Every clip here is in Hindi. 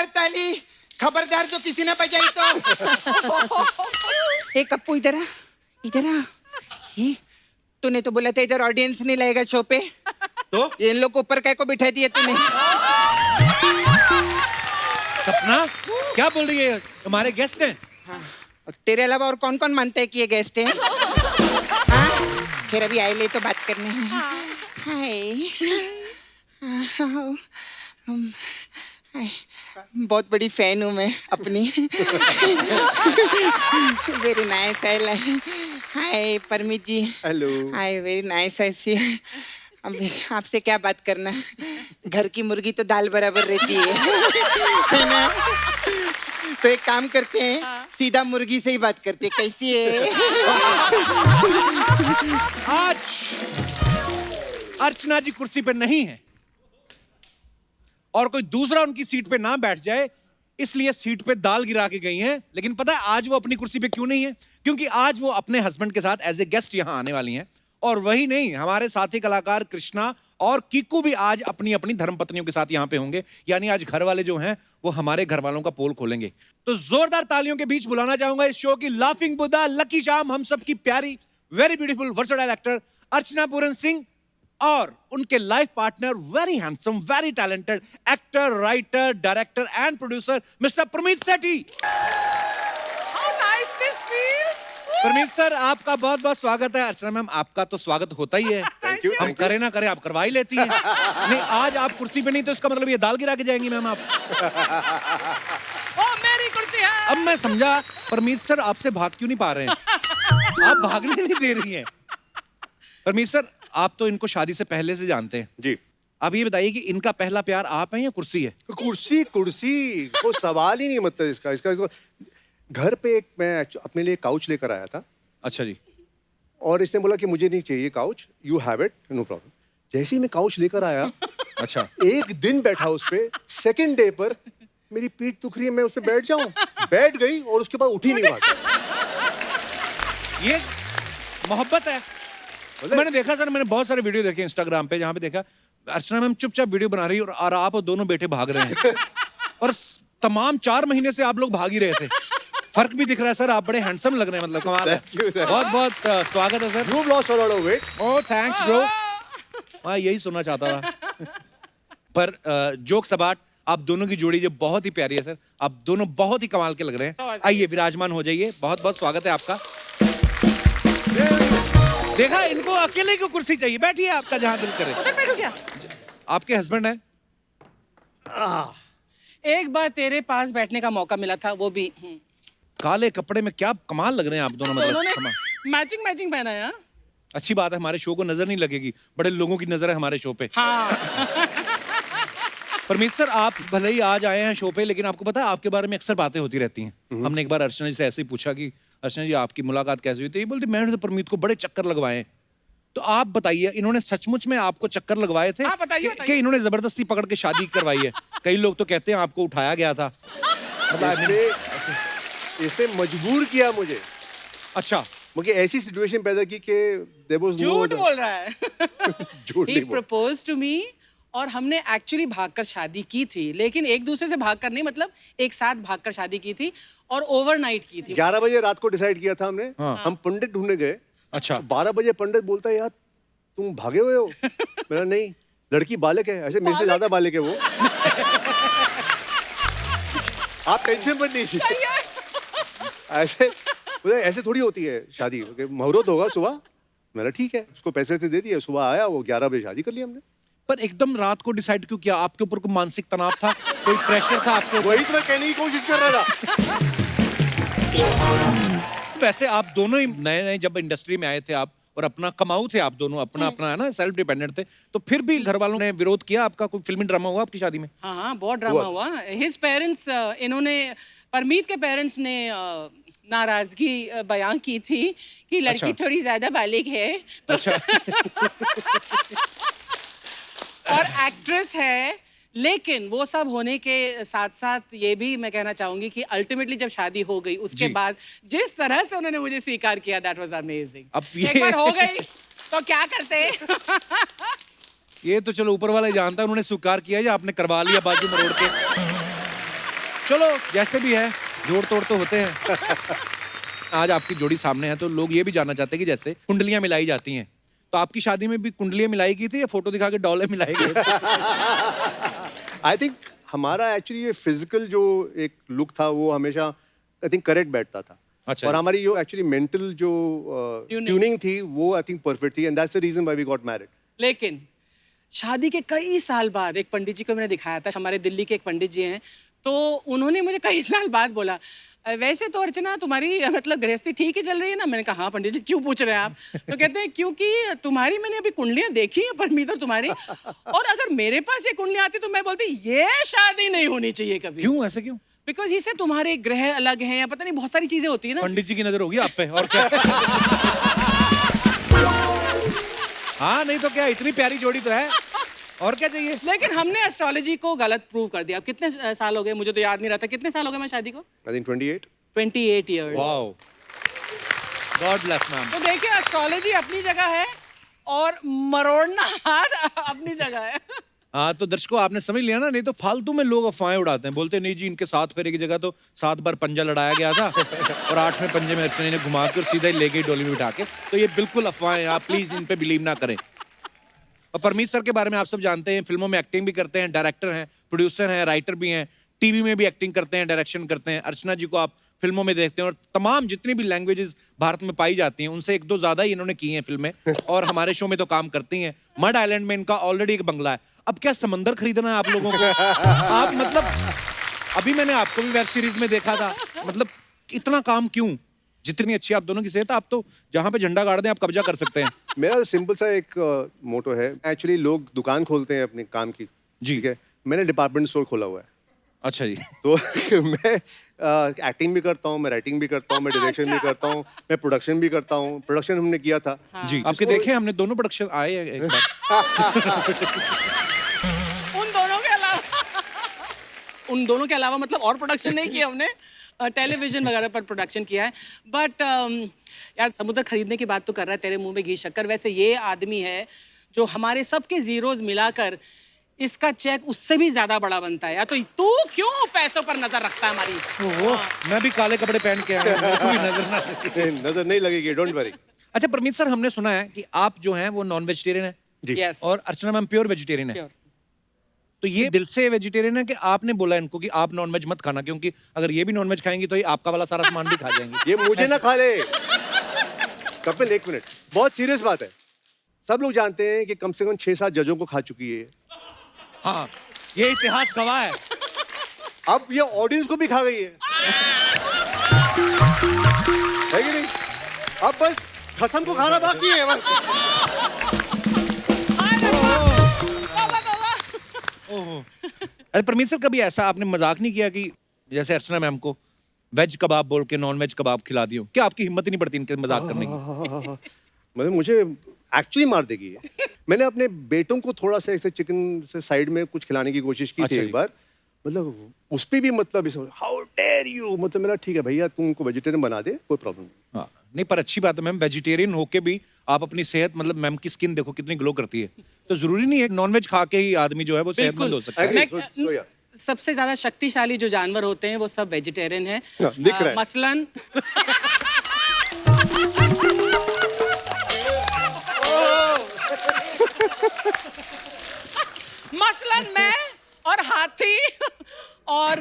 ताली, खबरदार जो किसी ने बजाई तो। ए कप्पू इधर आ, इधर आ। ये तूने तो बोला था इधर ऑडियंस नहीं लगेगा शो पे, तो इन लोग को ऊपर काय को बिठा दिया तूने? सपना क्या बोल रही है? हमारे गेस्ट हैं। हाँ, तेरे अलावा और कौन कौन मानता है कि ये गेस्ट है? हाँ? फिर अभी आए ले तो बात करनी है। हाय, हाय, बहुत बड़ी फैन हूँ मैं अपनी। Very nice. Hi Parmit ji. Hello. Hi, very nice. ऐसी अब आपसे क्या बात करना, घर की मुर्गी तो दाल बराबर रहती है ना? तो एक काम करते हैं, सीधा मुर्गी से ही बात करते हैं। कैसी है? आज अर्चना जी कुर्सी पे नहीं है और कोई दूसरा उनकी सीट पे ना बैठ जाए, इसलिए सीट पे दाल गिरा के गई हैं। लेकिन पता है आज वो अपनी कुर्सी पे क्यों नहीं है? क्योंकि आज वो अपने हस्बैंड के साथ एज ए गेस्ट यहां आने वाली हैं। और वही नहीं, हमारे साथी कलाकार कृष्णा और कीकू भी आज अपनी अपनी धर्मपत्नियों के साथ यहाँ पे होंगे। यानी आज घर वाले जो हैं वो हमारे घर वालों का पोल खोलेंगे। तो जोरदार तालियों के बीच बुलाना चाहूंगा इस शो की लाफिंग बुद्धा, लकी शाम, हम सब की प्यारी, very beautiful, versatile actor Archana Puran Singh और उनके life partner, very handsome, very talented actor, writer, director and producer mister Parmeet Sethi. Parmeet sir, आपका बहुत बहुत स्वागत है। अर्चना मैम, आपका तो स्वागत होता ही है। Thank you. हम करें ना करें, आप करवा ही लेती हैं। नहीं, आज आप कुर्सी पे नहीं तो इसका मतलब ये दाल गिरा के जाएंगी मैम आप। ओ मेरी कुर्सी है। अब मैं समझा परमीत सर आपसे भाग क्यों नहीं पा रहे हैं, आप भागने नहीं दे रही हैं। परमीत सर, आप तो इनको शादी से पहले से जानते हैं जी। अब ये बताइए कि इनका पहला प्यार आप हैं या कुर्सी है? कुर्सी कुर्सी वो सवाल ही नहीं, मतलब इसका घर पे एक मैं अपने लिए काउच लेकर आया था। अच्छा जी। और इसने बोला कि मुझे नहीं चाहिए couch, you have it, no problem. जैसे ही मैं काउच लेकर आया, अच्छा, एक दिन बैठा उस पे, सेकंड डे पर मेरी पीठ दुख रही है, मैं उस पे बैठ जाऊं, बैठ गई और उसके बाद उठी नहीं वहां से। ये मोहब्बत है। मैंने देखा सर, मैंने बहुत सारे वीडियो देखे इंस्टाग्राम पे, जहाँ पे देखा अर्चना मैम चुपचाप वीडियो बना रही है और आप दोनों बेटे भाग रहे हैं। और तमाम 4 महीने से आप लोग भाग ही रहे थे। फर्क भी दिख रहा है सर, आप बड़े हैंडसम लग रहे हैं, मतलब कमाल है। बहुत बहुत स्वागत है sir. You've lost a lot of weight. Oh thanks bro. हाँ, यही सुनना चाहता था। पर जोक्स अबाउट, आप दोनों की जोड़ी जो बहुत ही प्यारी है सर, आप दोनों बहुत ही कमाल के लग रहे हैं। आइए विराजमान हो जाइए, बहुत बहुत स्वागत है आपका। देखा, इनको अकेले की कुर्सी चाहिए, बैठिए आपका जहाँ दिल करे। उधर बैठो क्या? आपके हस्बैंड है? एक बार तेरे पास बैठने का मौका मिला था, वो भी काले कपड़े में क्या कमाल लग रहे हैं आप दोनों, दोनों मतलब ने मैचिंग पहना है। अच्छी बात है, हमारे शो को नजर नहीं लगेगी, बड़े लोगों की नजर है हमारे शो पे। हाँ। परमीत सर, आप भले ही आज आए हैं शो पे, लेकिन आपको पता है आपके बारे में अक्सर बातें होती रहती हैं। हमने एक बार अर्चना जी से ऐसे ही पूछा कि अर्चना जी आपकी मुलाकात कैसे हुई, तो ये बोलते मैंने तो परमीत को बड़े चक्कर लगवाए हैं। तो आप बताइए, इन्होंने सचमुच में आपको चक्कर लगवाए थे? हाँ, बताइए, कि इन्होंने जबरदस्ती पकड़ के शादी करवाई है? कई लोग तो कहते हैं आपको उठाया गया था। इसने मजबूर किया मुझे। अच्छा, मुझे ऐसी सिचुएशन पैदा की कि there was no झूठ other- बोल रहा है। झूठ He नहीं बोल। proposed to me और हमने एक्चुअली भागकर शादी की थी, लेकिन एक दूसरे से भागकर नहीं, मतलब एक साथ भागकर शादी की थी और ओवरनाइट की थी। 11 बजे रात को डिसाइड किया था हमने। हाँ। हम पंडित ढूंढने गए। अच्छा। 12 बजे पंडित बोलता है यार तुम भागे हुए हो। मेरा नहीं, लड़की बालक है, ऐसे मेरे से ज्यादा बालक है वो। आप टेंशन मत लीजिए। ऐसे ऐसे थोड़ी होती है शादी, मुहूर्त होगा सुबह। मेरा ठीक है, उसको पैसे दे दिए, सुबह आया वो, 11 बजे शादी कर ली हमने। पर एकदम रात को डिसाइड क्यों किया? आपके ऊपर कोई मानसिक तनाव था, कोई प्रेशर था आपको? वही तो मैं कहने की कोशिश कर रहा था। वैसे आप दोनों ही नए नए जब इंडस्ट्री में आए थे आप, और अपना कमाऊ थे आप दोनों, अपना अपना है ना, सेल्फ डिपेंडेंट थे, तो फिर भी घर वालों ने विरोध किया आपका? कोई फिल्मी ड्रामा हुआ आपकी शादी में? हाँ, बहुत ड्रामा हुआ। हिज पेरेंट्स, इन्होंने, परमीत के पेरेंट्स ने नाराजगी बयां की थी कि लड़की अच्छा। थोड़ी ज्यादा बालिग है, तो अच्छा। और एक्ट्रेस है। लेकिन वो सब होने के साथ साथ ये भी मैं कहना चाहूंगी कि अल्टीमेटली जब शादी हो गई उसके जी। बाद जिस तरह से उन्होंने मुझे स्वीकार किया, दैट वाज अमेजिंग। अब एक बार हो गई तो क्या करते। ये तो चलो ऊपर वाला ही जानता है, उन्होंने स्वीकार किया या आपने करवा लिया बाजू मरोड़ के? चलो जैसे भी है, जोड़ तोड़ तो होते हैं। आज आपकी जोड़ी सामने है तो लोग ये भी जानना चाहते हैं कि जैसे कुंडलियां मिलाई जाती हैं, तो आपकी शादी में भी कुंडलियां मिलाई की थी या फोटो दिखा के डॉलर मिलाई गई? आई थिंक हमारा एक्चुअली ये फिजिकल जो एक लुक था वो हमेशा आई थिंक करेक्ट बैठता था। अच्छा। और हमारी जो एक्चुअली मेंटल जो ट्यूनिंग थी वो आई थिंक परफेक्ट थी and that's the reason why we got married. लेकिन शादी के कई साल बाद एक पंडित जी को मैंने दिखाया था, हमारे दिल्ली के एक पंडित जी हैं, तो उन्होंने मुझे कई साल बाद बोला, वैसे तो अर्चना तुम्हारी मतलब गृहस्थी ठीक ही चल रही है ना? मैंने कहा हाँ पंडित जी, क्यों पूछ रहे हैं आप? तो कहते हैं क्योंकि तुम्हारी मैंने अभी कुंडलियां देखी हैं परमिता तुम्हारी, और अगर मेरे पास ये कुंडलियां आती तो मैं बोलती ये शादी नहीं होनी चाहिए कभी। क्यों, ऐसे क्यों? बिकॉज इससे तुम्हारे ग्रह अलग हैं या पता नहीं बहुत सारी चीजें होती है ना। पंडित जी की नजर होगी आप पे, और क्या? हाँ नहीं तो क्या, इतनी प्यारी जोड़ी तो है, और क्या चाहिए? लेकिन हमने एस्ट्रोलॉजी को गलत प्रूव कर दिया। अब कितने साल हो गए, मुझे तो याद नहीं रहता, कितने साल हो गए मैं शादी को? I think 28 years. Wow, God bless ma'am. तो देखिए एस्ट्रोलॉजी अपनी जगह है और मरोड़ना हाथ अपनी जगह है। हाँ तो दर्शकों आपने समझ लिया ना, नहीं तो फालतू में लोग अफवाहें उड़ाते हैं, बोलते नहीं जी इनके 7 फेरे की जगह तो 7 बार पंजा लड़ाया गया था और 8वें पंजे में अर्चना ने घुमा के और सीधा ही ले गई डोली में बिठा के। तो ये बिल्कुल अफवाहें हैं, आप प्लीज इन पे बिलीव ना करें। और परमीत सर के बारे में आप सब जानते हैं, फिल्मों में एक्टिंग भी करते हैं, डायरेक्टर हैं, प्रोड्यूसर हैं, राइटर भी हैं, टीवी में भी एक्टिंग करते हैं, डायरेक्शन करते हैं। अर्चना जी को आप फिल्मों में देखते हैं और तमाम जितनी भी लैंग्वेजेस भारत में पाई जाती हैं उनसे 1-2 ज्यादा ही इन्होंने की हैं फिल्में, और हमारे शो में तो काम करती हैं। मड आइलैंड में इनका ऑलरेडी एक बंगला है, अब क्या समंदर खरीदना है आप लोगों को? आप मतलब अभी मैंने आपको भी वेब सीरीज में देखा था, मतलब इतना काम क्यों? जितनी अच्छी आप दोनों की सेहत, आप तो जहां पे झंडा गाड़ दें आप कब्जा कर सकते हैं। मेरा सिंपल सा एक मोटो है, एक्चुअली लोग दुकान खोलते हैं अपने काम की, जी। ठीक है, मैंने डिपार्टमेंट स्टोर खोला हुआ है। अच्छा जी। तो मैं एक्टिंग भी करता हूँ, मैं राइटिंग भी करता हूँ, मैं डायरेक्शन भी करता हूँ, मैं प्रोडक्शन भी करता हूँ। प्रोडक्शन हमने किया था। जी, आपके देखे हमने दोनों प्रोडक्शन आए हैं एक बार। उन दोनों के अलावा मतलब और प्रोडक्शन नहीं किया हमने, टेलीविजन वगैरह पर प्रोडक्शन किया है। बट यार समुद्र खरीदने की बात तो कर रहा है, तेरे मुंह में घी शक्कर। वैसे ये आदमी है जो हमारे सबके जीरोज मिलाकर इसका चेक उससे भी ज्यादा बड़ा बनता है। या तो तू क्यों पैसों पर नजर रखता है हमारी? मैं भी काले कपड़े पहन के आया हूं, कोई नजर ना लगे। नजर नहीं लगेगी, डोंट वरी। अच्छा परमीत सर, हमने सुना है कि आप जो हैं वो नॉन वेजिटेरियन हैं जी। Yes. और अर्चना मैम प्योर वेजिटेरियन है। Pure. तो ये दिल से वेजिटेरियन है कि आपने बोला इनको कि आप नॉन वेज मत खाना, क्योंकि अगर ये भी नॉन वेज खाएंगी तो ये आपका वाला सारा सामान भी खा जाएंगी? ये मुझे ना खा ले। कपिल एक मिनट, बहुत सीरियस बात है। सब लोग जानते हैं कि कम से कम 6-7 जजों को खा चुकी है। हाँ, ये इतिहास गवाह है। अब ये ऑडियंस को भी खा गई है कि नहीं? अब बस खसम को खाना बाकी है बस। अरे परमीत सर, कभी ऐसा आपने मजाक नहीं किया कि जैसे अर्चना मैम को वेज कबाब बोल के नॉन वेज कबाब खिला दियो? क्या आपकी हिम्मत ही नहीं पड़ती इनके मजाक करने की? मतलब मुझे एक्चुअली मार देगी ये। मैंने अपने बेटों को थोड़ा सा ऐसे चिकन से साइड में कुछ खिलाने की कोशिश की थी एक बार, मतलब उस पे भी मतलब हाउ डेयर यू, मतलब मेरा ठीक है भैया तुम उनको वेजिटेरियन बना दे, कोई प्रॉब्लम नहीं। हाँ, नहीं पर अच्छी बात है मैम, वेजिटेरियन होके भी आप अपनी सेहत, मतलब मैम की स्किन देखो कितनी ग्लो करती है, तो जरूरी नहीं है नॉनवेज खा के ही आदमी जो है वो सेहतमंद हो सकता है। मैं- सबसे ज्यादा शक्तिशाली जो जानवर होते हैं वो सब वेजिटेरियन हैं। दिख रहा है। मसलन मसलन मैं और हाथी और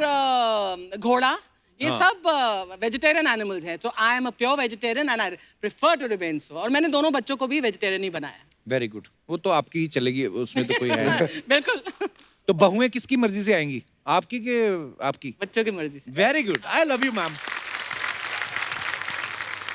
घोड़ा, ये सब वेजिटेरियन एनिमल्स हैं। So I am a pure vegetarian and I prefer to remain so. और मैंने दोनों बच्चों को भी वेजिटेरियन ही बनाया। वेरी गुड, वो तो आपकी ही चलेगी, उसमें तो कोई है नहीं। बिल्कुल। तो बहुएं किसकी मर्जी से आएंगी, आपकी के आपकी? बच्चों की मर्जी से। Very good, I love you ma'am.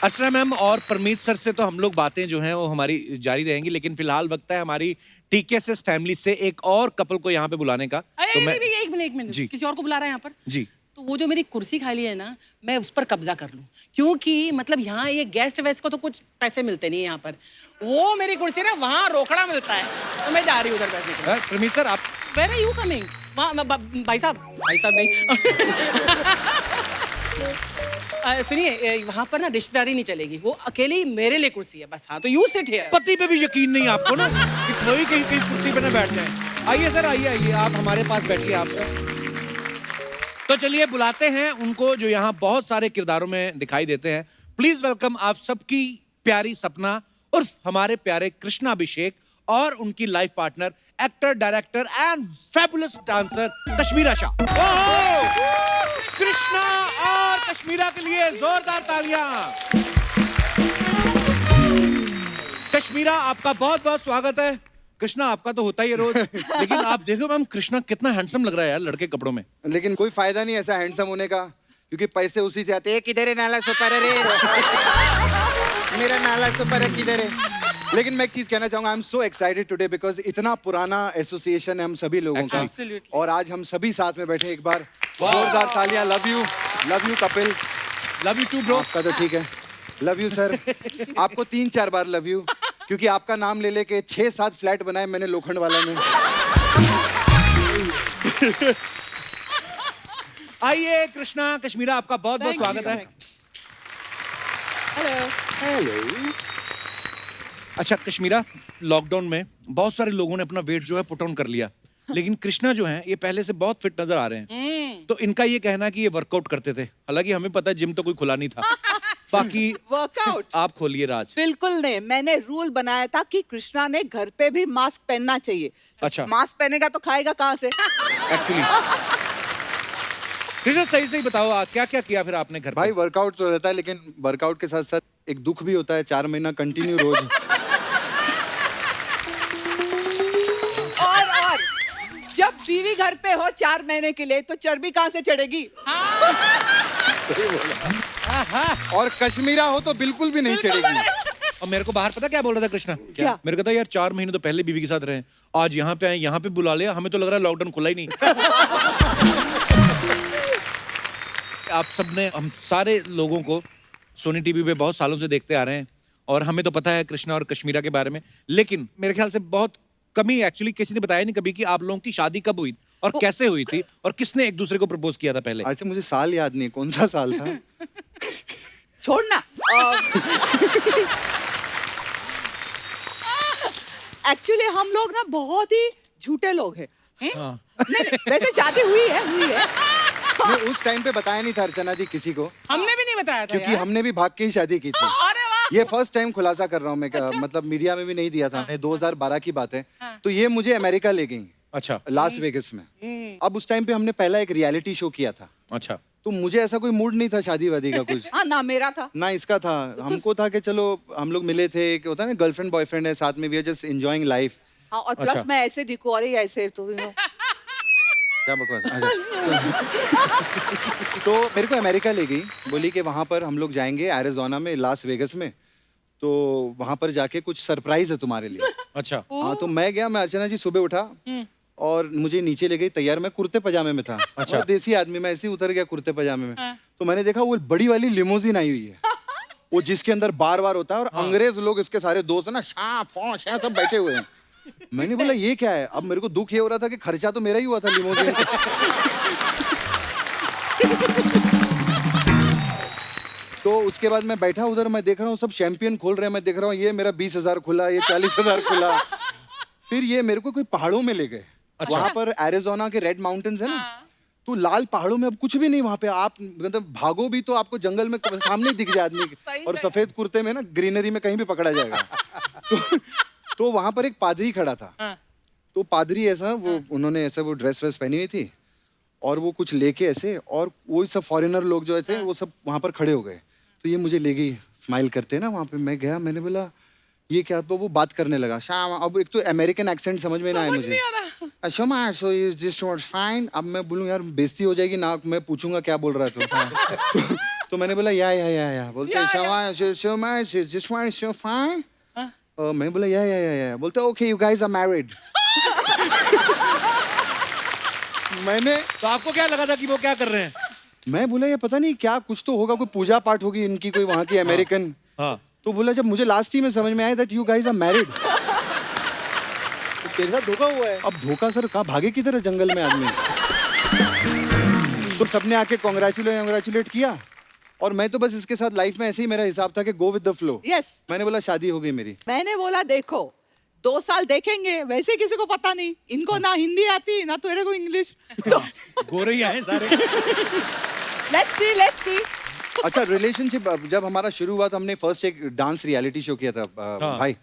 Archana ma'am और परमीत सर से तो हम लोग बातें जो हैं वो हमारी जारी रहेंगी, लेकिन फिलहाल वक्त है हमारी टीकेएसएस फैमिली से एक और कपल को यहाँ पे बुलाने का। तो मैं एक मिनट जी। किसी और को बुला रहा है यहाँ पर? जी। तो वो जो मेरी कुर्सी खाली है ना, मैं उस पर कब्जा कर लूं, क्योंकि मतलब यहाँ ये गेस्ट वेस्ट को तो कुछ पैसे मिलते नहीं है यहाँ पर। वो मेरी कुर्सी ना वहाँ रोकड़ा मिलता है, तो मैं जा रही हूँ उधर बैठने के लिए। परमीत सर आप Where are you coming? भाई साहब नहीं। सुनिए, वहाँ पर ना रिश्तेदारी नहीं चलेगी, वो अकेली मेरे लिए कुर्सी है बस। हाँ तो यू सिट हियर। पति पे भी यकीन नहीं आपको ना कि कोई कहीं कुर्सी पे ना बैठ जाए। आइए सर, आइए आप हमारे पास बैठिए आप सर। तो चलिए बुलाते हैं उनको जो यहाँ बहुत सारे किरदारों में दिखाई देते हैं। प्लीज वेलकम आप सबकी प्यारी सपना उर्फ हमारे प्यारे कृष्णा अभिषेक और उनकी life partner actor, director and fabulous dancer Kashmira Shah. Krishna और कश्मीरा के लिए जोरदार तालियां। कश्मीरा आपका बहुत बहुत स्वागत है। कृष्णा आपका तो होता ही है रोज, लेकिन आप देखो मैम कृष्णा कितना हैंडसम लग रहा है यार लड़के कपड़ों में। लेकिन कोई फायदा नहीं ऐसा हैंडसम होने का, क्योंकि पैसे उसी से आते हैं। किधर है नाला सुपर रे मेरा नाला सुपर है किधर है। लेकिन मैं एक चीज कहना चाहूंगा, आई am so excited today because इतना पुराना एसोसिएशन है हम सभी लोगों का, Absolutely. और आज हम सभी साथ में बैठे। एक बार जोरदार तालियां। Love you Kapil. Love you too bro. आपका तो ठीक है। Love you sir. आपको 3-4 बार लव यू, क्योंकि आपका नाम ले लेके 6-7 फ्लैट बनाए मैंने लोखंड वाला में। आइए कृष्णा, कश्मीरा आपका बहुत बहुत स्वागत है। हेलो। अच्छा कश्मीरा, लॉकडाउन में बहुत सारे लोगों ने अपना वेट जो है पुट ऑन कर लिया, लेकिन कृष्णा जो है ये पहले से बहुत फिट नजर आ रहे हैं। तो इनका ये कहना है कि ये वर्कआउट करते थे, हालांकि हमें पता है जिम तो कोई खुला नहीं था। बाकी वर्कआउट आप खोलिए राज। बिल्कुल नहीं, मैंने रूल बनाया था कि कृष्णा ने घर पे भी मास्क पहनना चाहिए। अच्छा। मास्क पहनेगा तो खाएगा कहाँ से? एक्चुअली कृष्णा सही सही बताओ क्या क्या किया फिर आपने घर पे? भाई वर्कआउट तो रहता है, लेकिन वर्कआउट के साथ साथ एक दुख भी होता है। 4 महीना कंटिन्यू रोज। और जब बीवी घर पे हो 4 महीने के लिए तो चर्बी कहाँ से चढ़ेगी? और कश्मीरा हो तो बिल्कुल भी नहीं चढ़ेगी। और मेरे को बाहर पता क्या बोल रहा था कृष्णा? क्या? मेरे को था यार 4 महीने तो पहले बीवी के साथ रहे, आज यहाँ पे आए, यहाँ पे बुला लिया, हमें तो लग रहा है लॉकडाउन खुला ही नहीं। आप सबने हम सारे लोगों को सोनी टीवी पे बहुत सालों से देखते आ रहे हैं, और हमें तो पता है कृष्णा और कश्मीरा के बारे में, लेकिन मेरे ख्याल से बहुत कमी एक्चुअली किसी ने बताया नहीं कभी कि आप लोगों की शादी कब हुई और कैसे हुई थी और किसने एक दूसरे को प्रपोज किया था पहले। अच्छा मुझे साल याद नहीं, कौन सा साल था? छोड़ना। एक्चुअली हम लोग ना बहुत ही झूठे लोग हैं। हाँ। नहीं, वैसे शादी हुई है। नहीं, उस टाइम पे बताया नहीं था अर्चना जी किसी को, हमने भी नहीं बताया था क्योंकि यार। हमने भी भाग के ही शादी की थी। अरे वाह। ये फर्स्ट टाइम खुलासा कर रहा हूँ मैं, मतलब मीडिया में भी नहीं दिया था। 2012 की बात है। तो ये मुझे अमेरिका ले गई, अच्छा लास वेगस में। अब उस टाइम पे हमने पहला एक रियलिटी शो किया था, अच्छा। तो मुझे ऐसा कोई मूड नहीं था शादी वादी का कुछ। हाँ ना, मेरा था। ना इसका था। हमको था कि चलो हम लोग मिले थे, कि होता है ना गर्लफ्रेंड बॉयफ्रेंड है साथ में, we are just enjoying life. हाँ, और अच्छा। प्लस मैं ऐसे दिखूं, अरे ऐसे तो क्या बकवास। तो मेरे को अमेरिका ले गई, बोली कि वहां पर हम लोग जाएंगे एरिज़ोना में, लास वेगस में, तो वहां पर जाके कुछ सरप्राइज है तुम्हारे लिए। अच्छा हाँ, तो मैं गया। मैं अर्चना जी सुबह उठा और मुझे नीचे ले गई तैयार। मैं कुर्ते पजामे में था। अच्छा। और देसी आदमी, मैं ऐसे ही उतर गया कुर्ते पजामे में। तो मैंने देखा वो बड़ी वाली लिमोजिन आई हुई है, वो जिसके अंदर बार बार होता है, और अंग्रेज लोग इसके सारे दोस्त है ना, शाह फौश है, सब बैठे हुए हैं। मैंने बोला ये क्या है? अब मेरे को दुख ये हो रहा था कि खर्चा तो मेरा ही हुआ था लिमोजिन का। तो उसके बाद मैं बैठा उधर, मैं देख रहा हूँ सब चैंपियन खोल रहे हैं। मैं देख रहा हूँ ये मेरा 20,000 खुला, ये 40,000 खुला। फिर ये मेरे को कोई पहाड़ों में ले गए। अच्छा। वहां पर एरिज़ोना के रेड माउंटेन्स है ना, तो लाल पहाड़ों में अब कुछ भी नहीं वहां पे। आप मतलब भागो भी तो आपको जंगल में सामने दिख जाए आदमी, और सफेद कुर्ते में ना ग्रीनरी में कहीं भी पकड़ा जाएगा। तो वहां पर एक पादरी खड़ा था। तो पादरी ऐसा वो उन्होंने ऐसा वो ड्रेस वेस पहनी हुई थी, और वो कुछ लेके ऐसे, और वो सब फॉरेनर लोग जो थे वो सब वहां पर खड़े हो गए। तो ये मुझे ले गई स्माइल करते ना वहां पे। मैं गया, मैंने बोला ये क्या? तो वो बात करने लगा शाम। अब एक तो अमेरिकन एक्सेंट समझ में ना आया मुझे। Shama so is this not fine. अब मैं बोलूं यार बेइज्जती हो जाएगी ना, मैं पूछूंगा क्या बोल रहा है तो मैंने बोला या बोलते Shama Shama this one is so fine. मैं बोला या बोलते okay you guys are married. मैंने तो आपको क्या लगा था कि वो क्या कर रहे हैं? मैं बोला ये पता नहीं क्या, कुछ तो होगा, कोई पूजा पाठ होगी इनकी कोई वहां की अमेरिकन। हाँ। तो बोला जब मुझे लास्ट ही में समझ में आया that you guys are married. तेरे साथ धोखा हुआ है। अब धोखा सर, कहाँ भागे किधर है जंगल में आदमी। तो सबने आके कांग्रेचुलेट किया, और मैं तो बस इसके साथ लाइफ में ऐसे ही मेरा हिसाब था कि go with the flow. Yes. मैंने बोला शादी हो गई मेरी। मैंने बोला देखो, 2 साल देखेंगे, वैसे किसी को पता नहीं, इनको ना हिंदी आती ना तेरे को इंग्लिश, तो गोरे ही हैं सारे। Let's see. अच्छा, रिलेशनशिप जब हमारा शुरू हुआ तो हमने फर्स्ट एक डांस रियलिटी शो किया था भाई।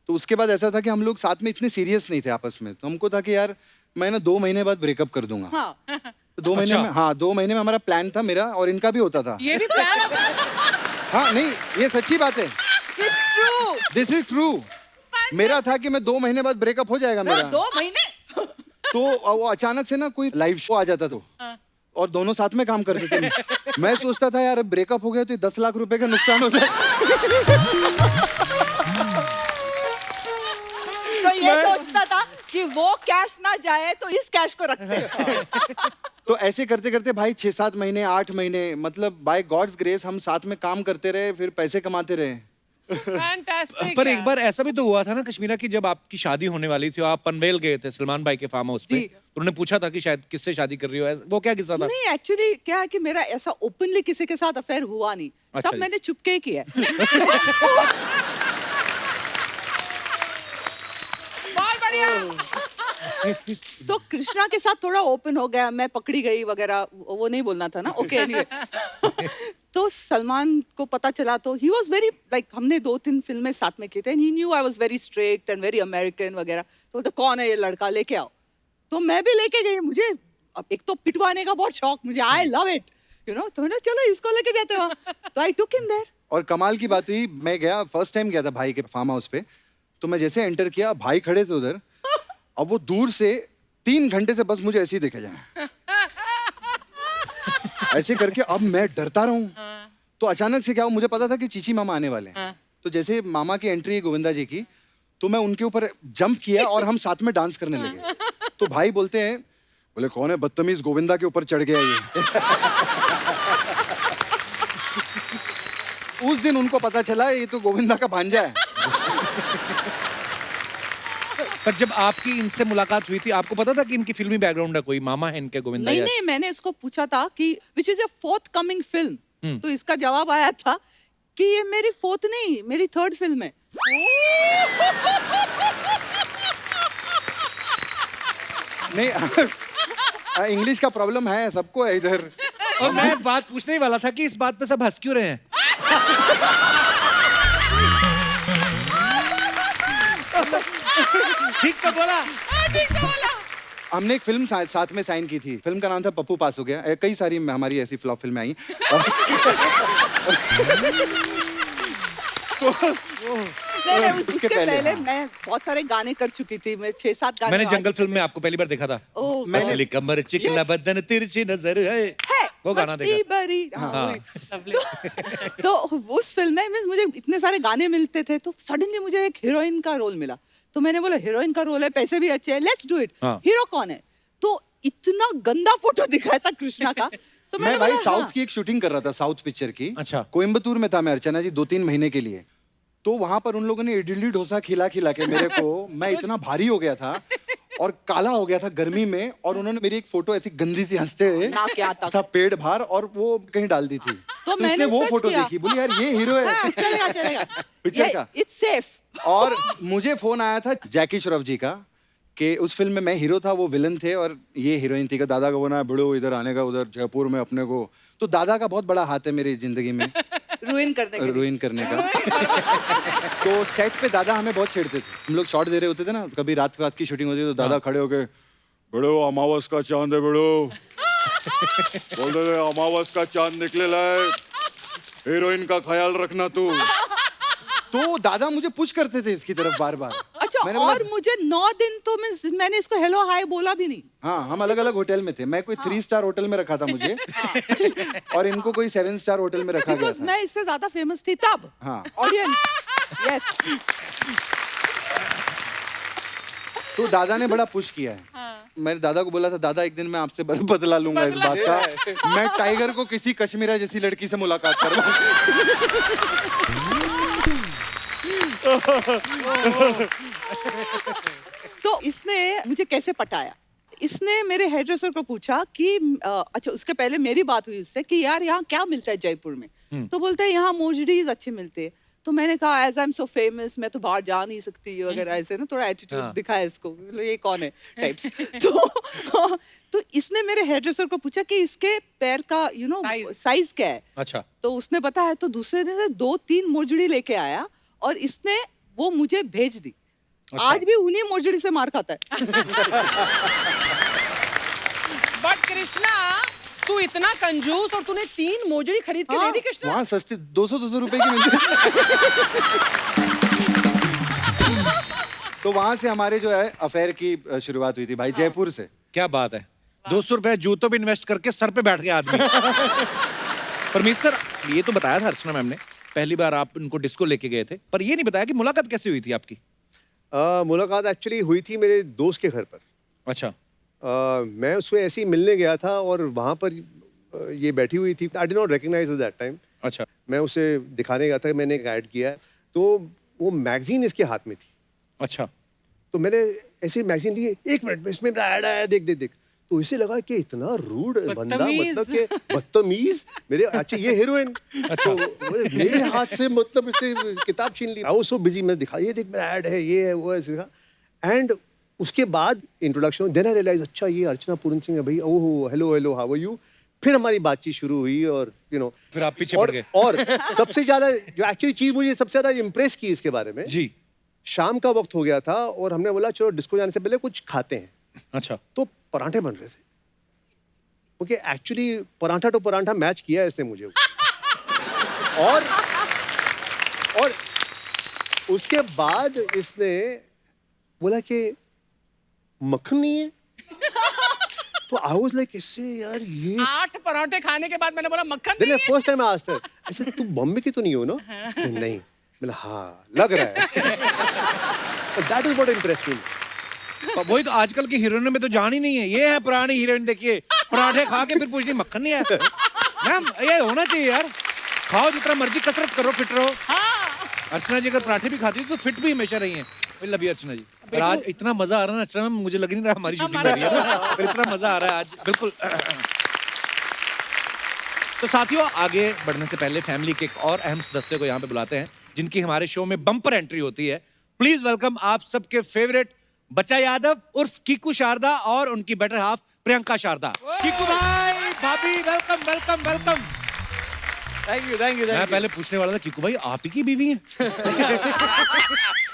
तो उसके बाद ऐसा था कि हम लोग साथ में इतने सीरियस नहीं थे आपस में, तो हमको था कि यार मैं ना 2 महीने बाद ब्रेकअप कर दूंगा। हाँ। तो 2 महीने में, हाँ 2 महीने में हमारा प्लान था, मेरा और इनका भी होता था। ये भी प्लान हाँ नहीं, ये सच्ची बात है, It's true. This is true. मेरा था कि मैं 2 महीने बाद ब्रेकअप हो जाएगा मेरा। 2 महीने? तो वो अचानक से ना कोई लाइव शो आ जाता तो और दोनों साथ में काम करते थे। मैं सोचता था यार अब ब्रेकअप हो गया तो 10 लाख रुपए का नुकसान हो जाए। तो ये सोचता था कि वो कैश ना जाए तो इस कैश को रखते। तो ऐसे करते करते भाई 6-7 महीने 8 महीने मतलब बाय गॉड्स ग्रेस हम साथ में काम करते रहे, फिर पैसे कमाते रहे। फैंटास्टिक। पर एक बार ऐसा भी तो हुआ था ना कश्मीरा की जब आपकी शादी होने वाली थी, आप पनवेल गए थे सलमान भाई के फार्म हाउस पे, जी। तो उन्होंने पूछा था कि शायद किससे शादी कर रही हो, वो क्या किस्सा था? नहीं, एक्चुअली क्या है कि मेरा ऐसा ओपनली किसी के साथ अफेयर हुआ नहीं, अच्छा सब जी। मैंने चुपके ही किया है। बहुत बढ़िया। तो कृष्णा के साथ थोड़ा ओपन हो गया, मैं पकड़ी गई वगैरह, वो नहीं बोलना था ना। Okay anyway. तो सलमान को पता चला तो ही वाज वेरी लाइक, हमने 2-3 फिल्में साथ में की थे, he knew I was very strict and very American वगैरह। तो कौन है ये लड़का, लेके आओ। तो मैं भी लेके गई, मुझे अब एक तो पिटवाने का बहुत शौक मुझे, I love it you know. तो मैंने चलो इसको लेके जाते हैं वहाँ। तो आई टुक हिम देयर। और कमाल की बात हुई, मैं गया फर्स्ट टाइम गया था भाई के फार्म हाउस पे, तो मैं जैसे एंटर किया भाई खड़े थे उधर, अब वो दूर से 3 घंटे से बस मुझे ऐसे ही देखे जाए ऐसे करके। अब मैं डरता रहा हूँ। तो अचानक से क्या हुआ, मुझे पता था कि चीची मामा आने वाले हैं। तो जैसे मामा की एंट्री गोविंदा जी की, तो मैं उनके ऊपर जंप किया और हम साथ में डांस करने लगे। तो भाई बोलते हैं, बोले कौन है बदतमीज गोविंदा के ऊपर चढ़ गया ये। उस दिन उनको पता चला ये तो गोविंदा का भांजा है। पर जब आपकी इनसे मुलाकात हुई थी, आपको पता था कि इनकी फिल्मी बैकग्राउंड है, कोई मामा है इनके गोविंदा? नहीं नहीं, मैंने इसको पूछा था कि which is a fourth coming film, तो इसका जवाब आया था कि ये मेरी 4th नहीं, मेरी 3rd फिल्म है। नहीं इंग्लिश का प्रॉब्लम है सबको है इधर। और मैं बात पूछने ही वाला था कि इस बात पे सब हंस क्यों रहे हैं? ठीक तो बोला। हमने एक फिल्म साथ में साइन की थी, फिल्म का नाम था पप्पू पास हो गया। कई सारी हमारी ऐसी फ्लॉप फिल्में आई। नहीं, उसके उसके पहले, पहले हाँ। मैं बहुत सारे गाने कर चुकी थी, मैं 6-7 गाने। मैंने जंगल फिल्म में आपको पहली बार देखा था। ओह, पतली कमर चिकना बदन तिरछी नजर है, वो गाना मस्ती देखा। भरी, हाँ, हाँ। वही। तो उस फिल्म में means मुझे इतने सारे गाने मिलते थे, तो सडनली मुझे एक हीरोइन का रोल मिला। तो मैंने बोला हीरोइन का रोल है, पैसे भी अच्छे हैं, लेट्स डू इट। हाँ। हीरो कौन है? तो इतना गंदा फोटो दिखाया था कृष्णा का। तो मैं मैंने भाई बोला, साउथ हाँ। की एक शूटिंग कर रहा था, साउथ पिक्चर की। अच्छा। कोयम्बतूर में था मैं अर्चना जी 2-3 महीने के लिए। तो वहां पर उन लोगों ने इडली डोसा खिला खिला के मेरे को, मैं इतना भारी हो गया था और काला हो गया था गर्मी में, और उन्होंने मेरी एक फोटो ऐसी गंदी सी हंसते हुए ना क्या था। सब पेट बाहर और वो कहीं डाल दी थी। तो इसने मैंने वो सच फोटो किया। देखी, बोली यार ये हीरो है। हाँ, चलेगा चलेगा। पिक्चर का। It's safe. और मुझे फोन आया था जैकी श्रॉफ जी का कि उस फिल्म में मैं हीरो था, वो विलन थे और ये हीरोइन थी। का दादा को बोला बड़ो इधर आने का, उधर जयपुर में अपने को। तो दादा का बहुत बड़ा हाथ है मेरी जिंदगी में रुइन करने के लिए। रुइन करने का। तो सेट पे दादा हमें बहुत छेड़ते थे। हम लोग शॉट दे रहे होते थे ना, कभी रात की शूटिंग होती है तो दादा खड़े होके, बड़ो अमावस का चांद है बड़ो, बोलते थे अमावस का चांद निकले लाए, हीरोइन का ख्याल रखना तू। तो दादा मुझे पुश करते थे इसकी तरफ बार बार। अच्छा, मैंने बोला- और मुझे 9 दिन तो मैंने इसको हेलो हाय बोला भी नहीं। हाँ, हम अलग अलग होटल में थे। मैं कोई 3 स्टार होटल में रखा था मुझे और इनको कोई 7 स्टार होटल में रखा गया बिकॉज था। मैं इससे ज्यादा फेमस थी तब। हाँ। ऑडियंस। यस। तो दादा ने बड़ा पुश किया है। मैंने दादा को बोला था, दादा एक दिन मैं आपसे बदला लूंगा इस बात का। मैं टाइगर को किसी कश्मीरा जैसी लड़की से मुलाकात करवाऊंगा। तो इसने मुझे कैसे पटाया? इसने मेरे हेयर ड्रेसर को पूछा कि अच्छा, उसके पहले मेरी बात हुई उससे कि यार यहाँ क्या मिलता है जयपुर में? तो बोलते हैं यहाँ मोजडीज अच्छे मिलते हैं। तो मैंने कहा as I am so famous मैं तो बाहर जा नहीं सकती वगैरह ऐसे ना थोड़ा एटीट्यूड हाँ। दिखाया इसको, बोले, ये कौन है टाइप्स। तो इसने मेरे हेयर ड्रेसर को पूछा कि इसके पैर का Size. साइज क्या है, अच्छा तो उसने बताया। तो दूसरे दिन से 2-3 मोजड़ी लेके आया और इसने वो मुझे भेज दी। अच्छा। आज भी उन्हीं मोजड़ी से मार खाता है। बट कृष्णा तू इतना कंजूस और तूने 3 मोजड़ी खरीद के दे दी कृष्णा। वहाँ सस्ती 200 रुपए की मिलती तो वहां से हमारे जो है अफेयर की शुरुआत हुई थी भाई, जयपुर से। क्या बात है, 200 रुपए जूतों पे इन्वेस्ट करके सर पे बैठ गया आदमी। परमीत सर, ये तो बताया था अर्चना मैम ने, पहली बार आप उनको डिस्को लेके गए थे, पर ये नहीं बताया कि मुलाकात कैसे हुई थी आपकी। मुलाकात एक्चुअली हुई थी मेरे दोस्त के घर पर। अच्छा मैं उससे ऐसे ही मिलने गया था और वहाँ पर ये बैठी हुई थी। I did not recognise that time. अच्छा मैं उसे दिखाने गया था, मैंने एक ऐड किया है, तो वो मैगजीन इसके हाथ में थी। अच्छा तो मैंने ऐसे मैगजीन लिए, 1 मिनट में इसमें मेरा ऐड आया, देख देख देख। तो इसे लगा कि इतना रूड बंदा, बदतमीज। मतलब कि बदतमीज मेरे। अच्छा ये हीरोइन, तो मेरे हाथ से मतलब इससे किताब छीन ली। आई वाज सो बिजी, मैं दिखा, ये देख मेरा ऐड है, ये है वो है, ऐसे दिखा। एंड उसके बाद इंट्रोडक्शन, देन आई रियलाइज अच्छा ये अर्चना पूरन सिंह है भाई। Oh hello hello how are you. फिर हमारी बातचीत शुरू हुई और फिर आप पीछे पड़ गए। और सबसे ज्यादा जो एक्चुअली चीज मुझे सबसे ज्यादा इम्प्रेस की इसके बारे में, जी शाम का वक्त हो गया था और हमने बोला चलो डिस्को जाने से पहले कुछ खाते हैं। अच्छा तो पराठे बन रहे थे, okay. Actually paratha to paratha match किया है इसने मुझे। और उसके बाद इसने बोला कि मक्खन नहीं है। तो आई वाज लाइक इससे यार ये 8 पराठे खाने के बाद मैंने बोला मक्खन देन नहीं है। First time I asked her, ऐसे तू बॉम्बे की तो नहीं हो ना? नहीं। बोला हाँ लग रहा है। दैट इज व्हाट इम्प्रेस्ड मी। वही तो, आजकल की हीरोइनों में तो जान ही नहीं है। ये है पुरानी हीरोइन, देखिए पराठे खा के फिर पूछनी मक्खन नहीं है। मैम ये होना चाहिए यार, खाओ जितना मर्जी, कसरत करो, फिट रहो। अर्चना जी अगर पराठे भी खाती है तो फिट भी हमेशा रही हैं। लव यू अर्चना जी। और आज इतना मजा आ रहा है ना अर्चना मैम, मुझे लग नहीं रहा हमारी शूटिंग हो रही है ना, पर इतना मजा आ रहा है आज, बिल्कुल। तो साथियों, आगे बढ़ने से पहले फैमिली के एक और अहम सदस्य को यहाँ पे बुलाते हैं, जिनकी हमारे शो में बम्पर एंट्री होती है। प्लीज वेलकम आप सबके फेवरेट बच्चा यादव उर्फ कीकू शारदा और उनकी बेटर हाफ प्रियंका शारदा। कीकू भाई, भाभी, welcome welcome welcome. Thank you thank you मैं पहले पूछने वाला था कीकू भाई आप ही की बीवी हैं?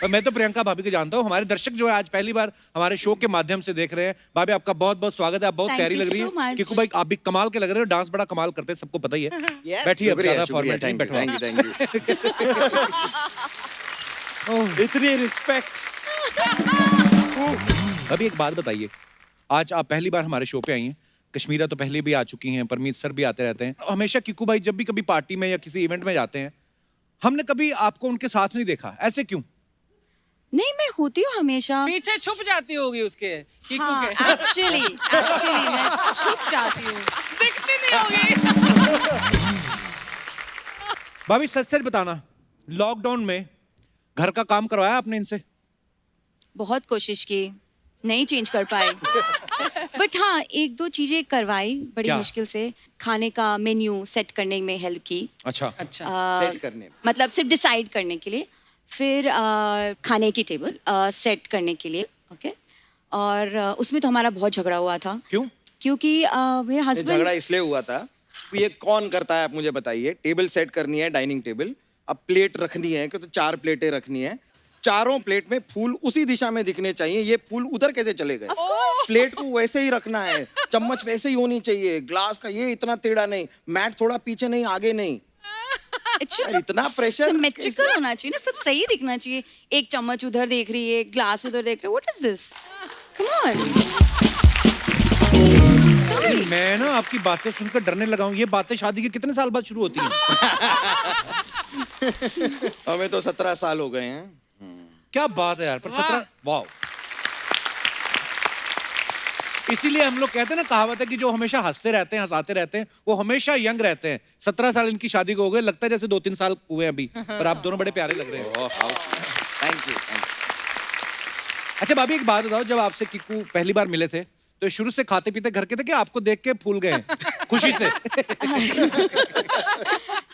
और मैं तो प्रियंका भाभी को जानता हूँ। हमारे दर्शक जो है आज पहली बार हमारे शो के माध्यम से देख रहे हैं। भाभी आपका बहुत बहुत स्वागत है, आप बहुत Thank प्यारी you लग रही so है। much. कीकू भाई आप भी कमाल के लग रहे हो, डांस बड़ा कमाल करते हैं, सबको पता ही है। Yes. बैठिए, अब शुक्रिया ज्यादा शुक्रिया, फॉर्मेलिटी थैंक नहीं, यू बैठो। Thank you. इतनी रिस्पेक्ट। अभी एक बात बताइए, आज आप पहली बार हमारे शो पे आई हैं। कश्मीरा तो पहले भी आ चुकी हैं, परमीत सर भी आते रहते हैं। हमेशा कीकू भाई जब भी कभी पार्टी में या किसी इवेंट में जाते हैं, हमने कभी आपको उनके साथ नहीं देखा, ऐसे क्यों? नहीं, मैं होती हूँ हमेशा। पीछे छुप जाती होगी उसके कीकू हाँ, के। एक्चुअली मैं छुप जाती हूँ। दिखती नहीं होगी। भाभी सच सच बताना, लॉकडाउन में घर का काम करवाया आपने इनसे? बहुत कोशिश की, नहीं चेंज कर पाए। बट हाँ, 1-2 चीजें करवाई बड़ी क्या? मुश्किल से। खाने का मेन्यू सेट करने में हेल्प की। अच्छा अच्छा सेट करने में। मतलब सिर्फ डिसाइड करने के लिए, फिर खाने की टेबल सेट करने के लिए, ओके। और उसमें तो हमारा बहुत झगड़ा हुआ था, क्यों? क्योंकि मेरे ये हस्बैंड झगड़ा इसलिए हुआ था, ये कौन करता है आप मुझे बताइए। टेबल सेट करनी है, डाइनिंग टेबल, अब प्लेट रखनी है कि तो 4 प्लेटें रखनी है, चारों प्लेट में फूल उसी दिशा में दिखने चाहिए। ये फूल उधर कैसे चले गए? प्लेट को वैसे ही रखना है, चम्मच वैसे ही होनी चाहिए, ग्लास का ये इतना टेढ़ा नहीं, मैट थोड़ा पीछे नहीं आगे नहीं। यार, इतना प्रेशर सिमेट्रिकल होना चाहिए ना, सब सही दिखना चाहिए। एक चम्मच उधर देख रही है, ग्लास उधर देख रही है, what is this? Come on. Sorry. मैं ना आपकी बातें सुनकर डरने लगा हूँ। ये बातें शादी के कितने साल बाद शुरू होती हैं? हमें तो 17 साल हो गए हैं। क्या बात है यार, पर 17, वाह। इसीलिए हम लोग कहते हैं ना, कहावत है कि जो हमेशा हंसते रहते हैं, हंसाते रहते हैं, वो हमेशा यंग रहते हैं। 17 साल इनकी शादी को हो गए, लगता है जैसे 2-3 साल हुए अभी। पर आप दोनों बड़े प्यारे लग रहे हैं। Thank you. अच्छा भाभी एक बात बताओ, जब आपसे कीकू पहली बार मिले थे तो शुरू से खाते पीते घर के थे कि आपको देख के फूल गए हैं खुशी से?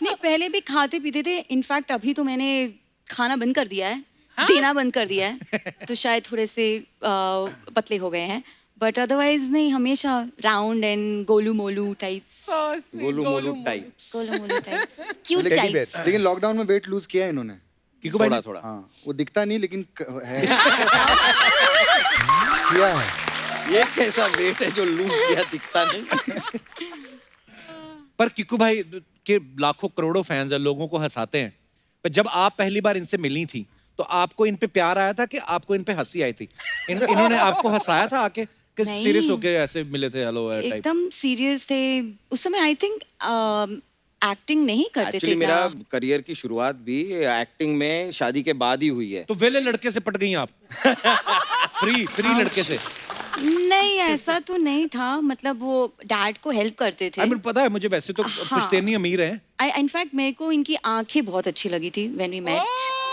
नहीं पहले भी खाते पीते थे, इनफैक्ट अभी तो मैंने खाना बंद कर दिया है, देना बंद कर दिया है, तो शायद थोड़े से पतले हो गए हैं, बट अदरवाइज नहीं, हमेशा round and Golu Molu types. Golu Molu types. Golu Molu types, cute Teddy types. bear। लेकिन लॉकडाउन में वेट लूज किया है इन्होंने। किकू भाई थोड़ा थोड़ा। हाँ, वो दिखता नहीं लेकिन है। किया है। ये कैसा वेट है जो लूज किया दिखता नहीं? पर किकू भाई के लाखों करोड़ों फैंस हैं, लोगों को हंसाते हैं, पर जब आप पहली बार इनसे मिली थी तो आपको इन पे प्यार आया था कि आपको इन पे हंसी आई थी? इन्होंने आपको हंसाया था आके कि नहीं। सीरियस होके ऐसे मिले थे हेलो टाइप? एकदम सीरियस थे उस समय। आई थिंक एक्टिंग नहीं करते एक्चुअली थे मेरा इतना। करियर की शुरुआत भी एक्टिंग में शादी के बाद ही हुई है। तो वेले लड़के से पट गई आप? फ्री लड़के से? नहीं ऐसा तो नहीं था, मतलब वो डैड को हेल्प करते थे। आई मीन पता है मुझे, वैसे तो हाँ। पुश्तैनी अमीर हैं। इनफैक्ट मेरे को इनकी आंखें बहुत अच्छी लगी थी when we met.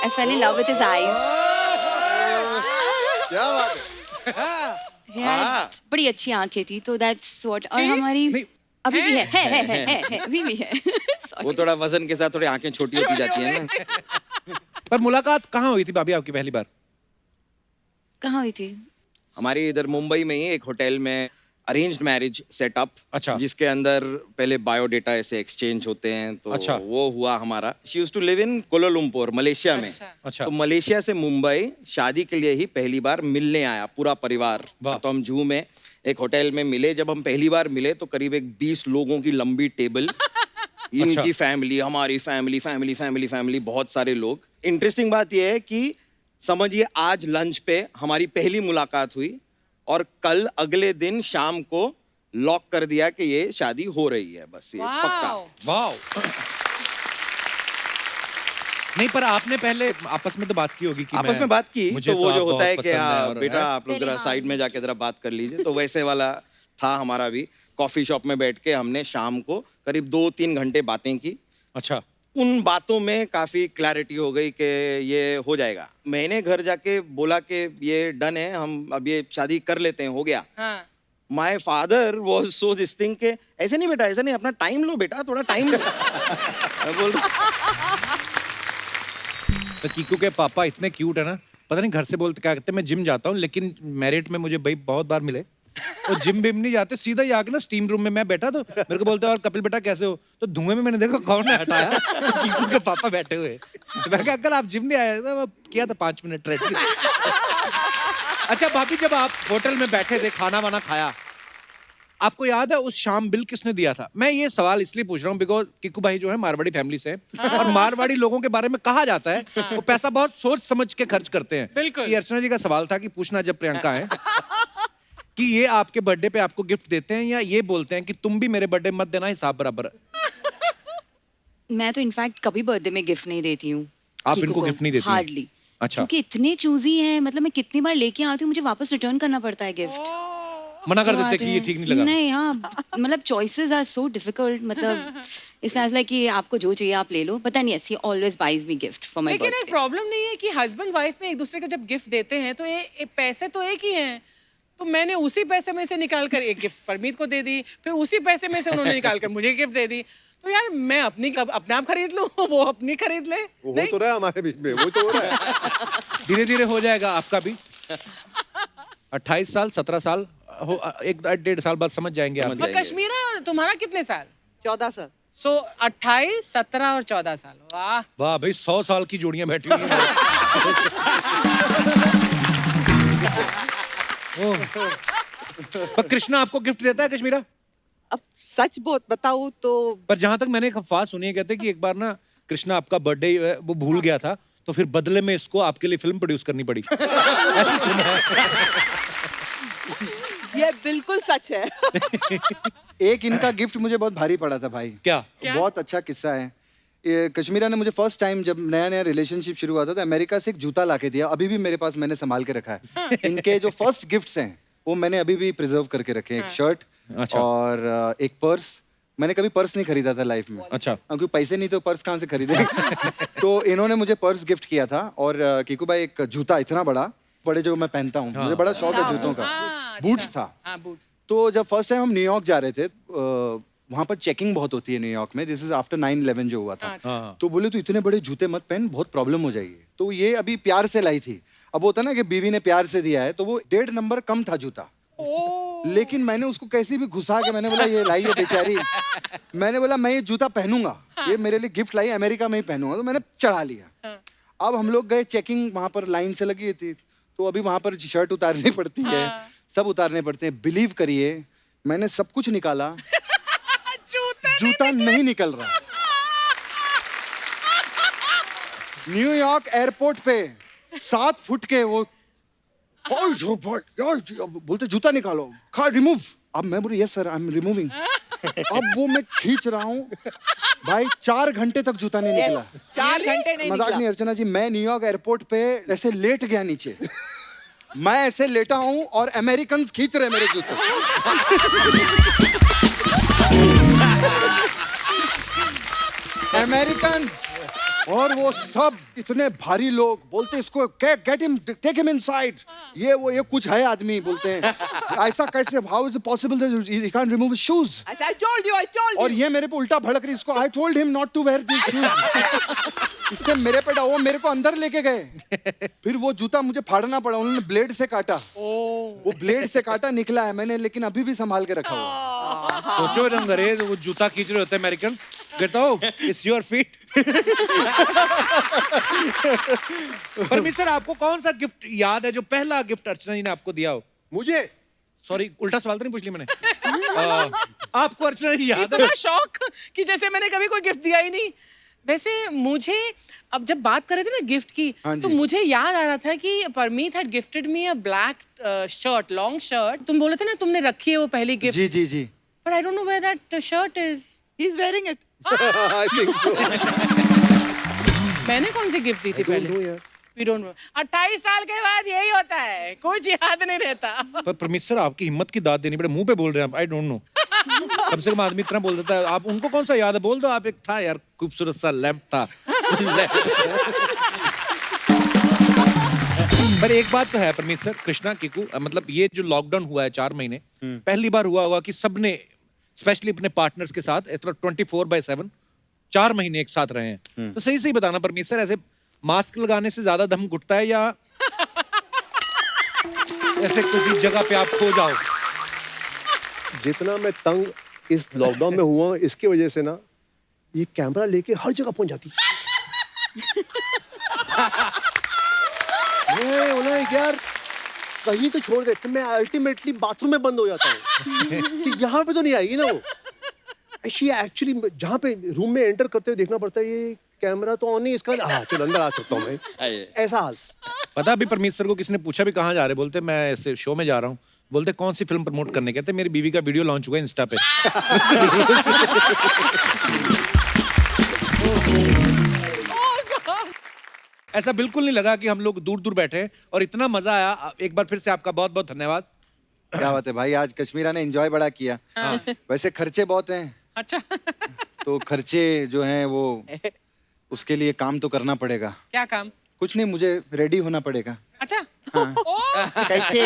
I fell in love with his eyes. क्या बात है। बड़ी अच्छी आंखें थी, तो दैट्स व्हाट। और हमारी नहीं। अभी भी है अभी भी है। वो Sorry. थोड़ा वजन के साथ थोड़ी आंखें छोटी होती जाती है ना। पर मुलाकात कहाँ हुई थी भाभी आपकी पहली बार? कहाँ हुई थी? हमारी इधर मुंबई में ही एक होटल में अरेंज्ड मैरिज सेटअप, अच्छा। जिसके अंदर पहले बायोडेटा ऐसे एक्सचेंज होते हैं, तो अच्छा। वो हुआ हमारा। She used to live in Kuala Lumpur, Malaysia में। अच्छा। तो मलेशिया से मुंबई शादी के लिए ही पहली बार मिलने आया पूरा परिवार। वाह। तो हम जूहू में एक होटल में मिले। जब हम पहली बार मिले तो करीब एक 20 लोगों की लंबी टेबल, इनकी फैमिली, हमारी फैमिली, फैमिली फैमिली फैमिली, बहुत सारे लोग। इंटरेस्टिंग बात यह है कि समझिए आज लंच पे हमारी पहली मुलाकात हुई और कल अगले दिन शाम को लॉक कर दिया कि ये शादी हो रही है, बस ये पक्का। वाओ। नहीं पर आपने पहले आपस में तो बात की होगी कि आपस में बात की, मुझे तो वो आप जो होता बहुत है कि पसंद हैं हाँ और- बेटा हैं? आप लोग पहले जरा हाँ। साइड में जाके जरा बात कर लीजिए, तो वैसे वाला था हमारा भी। कॉफी शॉप में बैठ के हमने शाम को करीब 2-3 घंटे बातें की। अच्छा। उन बातों में काफी क्लैरिटी हो गई कि ये हो जाएगा। मैंने घर जाके बोला कि ये डन है, हम अब ये शादी कर लेते हैं, हो गया। My father was so this thing के ऐसे नहीं बेटा, ऐसा नहीं, अपना टाइम लो बेटा, थोड़ा टाइम लो। मैं बोल तो कीकू के पापा इतने क्यूट है ना, पता नहीं घर से बोलते क्या कहते हैं, मैं जिम जाता हूँ, लेकिन मैरिट में मुझे भाई बहुत बार मिले और जिम बिम नहीं जाते, सीधा ही आके ना स्टीम रूम में मैं बैठा तो मेरे को बोलते हैं और कपिल बेटा कैसे हो, तो धुएं में मैंने देखा कौन है हटाया, कीकू के पापा बैठे हुए। तो मैं कहा अंकल आप जिम नहीं आए? तो किया था 5 मिनट ट्रेडमिल। अच्छा भाभी, जब आप होटल में बैठे थे, खाना वाना खाया, आपको याद है उस शाम बिल किसने दिया था? मैं ये सवाल इसलिए पूछ रहा हूँ बिकॉज किकू भाई जो है मारवाड़ी फैमिली से हैं, और मारवाड़ी लोगों के बारे में कहा जाता है वो पैसा बहुत सोच समझ के खर्च करते हैं। बिल्कुल। ये अर्चना जी का सवाल था कि पूछना जब प्रियंका है कि ये आपके बर्थडे पे आपको गिफ्ट देते हैं या ये बोलते हैं कि तुम भी मेरे बर्थडे मत देना, हिसाब बराबर। मैं तो इनफैक्ट कभी बर्थडे में गिफ्ट नहीं देती हूँ। आप कीकू इनको को। गिफ्ट नहीं देती हैं? हार्डली। अच्छा। क्योंकि इतने चूजी हैं, मतलब मैं कितनी बार लेके आती हूँ, मुझे वापस रिटर्न करना पड़ता है गिफ्ट। मना कर जो देते आते कि ये हैं। ठीक नहीं लगा। नहीं, हाँ, मतलब चॉइसेस आर सो डिफिकल्ट, मतलब इसलिए लाइक कि आपको जो चाहिए आप ले लो। पता नहीं, ऐसी always buys me gift for my लेकिन एक बर्थडे। प्रॉब्लम नहीं है कि हस्बैंड वाइफ में एक दूसरे को जब गिफ्ट देते हैं तो ये पैसे तो एक ही हैं, तो मैंने उसी पैसे में से निकाल कर एक गिफ्ट परमीत को दे दी, फिर उसी पैसे में से उन्होंने निकाल कर मुझे गिफ्ट दे दी। तो यार मैं अपनी अपने आप खरीद लूं, वो अपनी खरीद ले। वो हो तो रहा है हमारे बीच में, वो तो हो रहा है। धीरे धीरे हो जाएगा आपका भी। 28 साल 17 साल हो, 1-1.5 साल बाद समझ जाएंगे आप। समझ और कश्मीरा तुम्हारा कितने साल? 14 सर। सो 28, 17 और 14 साल। वाह। वाह भाई, 100 साल की जोड़ियां बैठी हुई हैं। ओह। पर कृष्णा आपको गिफ्ट देता है कश्मीरा? अब सच बहुत बताऊं तो पर जहां तक मैंने एक अफवाह सुनी है, कहते हैं कि एक बार ना कृष्णा आपका बर्थडे वो भूल गया था, तो फिर बदले में इसको आपके लिए फिल्म प्रोड्यूस करनी पड़ी। ऐसे सुना है। ये बिल्कुल सच है। एक इनका गिफ्ट मुझे बहुत भारी पड़ा था भाई। क्या? बहुत अच्छा किस्सा है। ये कश्मीरा ने मुझे फर्स्ट टाइम जब नया नया रिलेशनशिप शुरू हुआ था तो अमेरिका से एक जूता लाके दिया, अभी भी मेरे पास, मैंने संभाल के रखा है। इनके जो फर्स्ट गिफ्ट्स हैं वो मैंने अभी भी प्रिजर्व करके रखे हैं। एक शर्ट अच्छा। और एक पर्स। मैंने कभी पर्स नहीं खरीदा था लाइफ में। अच्छा। क्योंकि पैसे नहीं तो पर्स कहाँ से खरीदे। तो इन्होंने मुझे पर्स गिफ्ट किया था, और कीकू भाई एक जूता इतना बड़ा बड़े जो मैं पहनता हूँ, मुझे बड़ा शौक है जूतों का। हाँ, बूट्स अच्छा। था। हाँ, बूट्स। तो जब फर्स्ट टाइम हम न्यूयॉर्क जा रहे थे, वहाँ पर चेकिंग बहुत होती है न्यूयॉर्क में, दिस इज आफ्टर 9/11 जो हुआ था। हाँ। तो बोले तो इतने बड़े जूते मत पहन, बहुत प्रॉब्लम हो जाएगी। तो ये अभी प्यार से लाई थी। अब होता ना कि बीवी ने प्यार से दिया है, तो वो 1.5 नंबर कम था जूता। लेकिन मैंने उसको कैसे भी घुसा के मैंने बोला ये लाई है बेचारी, मैंने बोला मैं ये जूता पहनूंगा, ये मेरे लिए गिफ्ट लाई, अमेरिका में ही पहनूंगा। तो मैंने चढ़ा लिया। अब हम लोग गए चेकिंग, वहां पर लाइन से लगी थी, तो अभी वहां पर शर्ट उतारनी पड़ती है, सब उतारने पड़ते हैं। बिलीव करिए मैंने सब कुछ निकाला, जूता नहीं निकल रहा। न्यूयॉर्क एयरपोर्ट पे 7 फुट के वो बोलते जूता निकालो, रिमूव। अब मैं बोली yes sir I am removing. अब वो मैं खींच रहा हूँ भाई, 4 घंटे तक जूता नहीं निकला। 4 घंटे नहीं मजाक निकला। नहीं अर्चना जी, मैं न्यूयॉर्क एयरपोर्ट पे ऐसे लेट गया नीचे, मैं ऐसे लेटा हूँ और अमेरिकन खींच रहे मेरे जूते। अमेरिकन और वो सब इतने भारी लोग बोलते इसको get him, take him inside. ये कुछ है आदमी, बोलते हैं ऐसा कैसे, how is it possible that he can't remove his shoes. I told you. और ये मेरे पे उल्टा भड़क रही, इसको I told him not to wear this shoes. इसने मेरे पे वो मेरे को अंदर लेके गए, फिर वो जूता मुझे फाड़ना पड़ा, उन्होंने ब्लेड से काटा। वो ब्लेड से काटा निकला है मैंने, लेकिन अभी भी संभाल के रखा हुआ। सोचो अंग्रेज वो जूता खींच रहे होते हैं American, get its your feet. Parmit sir, आपको कौन सा गिफ्ट याद है जो पहला गिफ्ट अर्चना जी ने आपको दिया हो? मुझे सॉरी, उल्टा सवाल तो नहीं पूछ लिया मैंने। आपको अर्चना जी याद है? इतना शौक कि जैसे मैंने कभी कोई गिफ्ट दिया ही नहीं। वैसे मुझे अब जब बात कर रहे थे ना गिफ्ट की, तो मुझे याद आ रहा था कि Parmeet had gifted me a black shirt, long shirt। तुम बोले थे ना तुमने रखी है वो पहली गिफ्ट। जी जी जी। But I don't know where that shirt is। He's wearing it. I think so. मैंने कौन सी गिफ्ट दी थी पहले? नो यार, We don't know। 28 साल के बाद यही होता है, कुछ याद नहीं रहता। पर परमित सर, आपकी हिम्मत की दाद देनी पड़े, मुंह पे बोल रहे हैं आप, आई डोंट नो। कम से कम आदमी इतना बोल देता है, आप उनको कौन सा याद है? बोल दो आप, एक था यार खूबसूरत सा लैंप था। पर एक बात तो है परमित सर, कृष्णा कीकू, मतलब ये जो लॉकडाउन हुआ है 4 महीने, पहली बार हुआ होगा कि सबने स्पेशली अपने पार्टनर्स के साथ 24/7 4 महीने एक साथ रहे हैं। तो सही सही बताना परमित सर, ऐसे मास्क लगाने से ज्यादा दम घुटता है या ऐसे किसी जगह पे आप खो जाओ? जितना मैं तंग इस लॉकडाउन में हुआ इसकी वजह से ना, ये कैमरा लेके हर जगह पहुंच जाती। मैं बोला यार कहीं तो छोड़ दे, तो मैं अल्टीमेटली बाथरूम में बंद हो जाता हूँ कि यहाँ पे तो नहीं आएगी ना वो। एक्चुअली जहाँ पे रूम में एंटर करते हुए देखना पड़ता है, ये कैमरा तो ऑन नहीं, इसका हाँ चलो अंदर आ सकता हूँ मैं, ऐसा हाल। पता अभी परमीत सर को किसी ने पूछा भी कहाँ जा रहे, बोलते मैं ऐसे शो में जा रहा हूँ। बोलते कौन सी फिल्म प्रमोट करने? कहते मेरी बीवी का वीडियो लॉन्च हुआ इंस्टा पे। ऐसा बिल्कुल नहीं लगा कि हम लोग दूर दूर बैठे हैं और इतना मजा आया। एक बार फिर से आपका बहुत बहुत धन्यवाद। क्या बात है भाई, आज कश्मीरा ने एंजॉय बड़ा किया। वैसे खर्चे बहुत हैं, अच्छा। तो खर्चे जो हैं वो उसके लिए काम तो करना पड़ेगा। क्या काम? कुछ नहीं, मुझे रेडी होना पड़ेगा। अच्छा। कैसे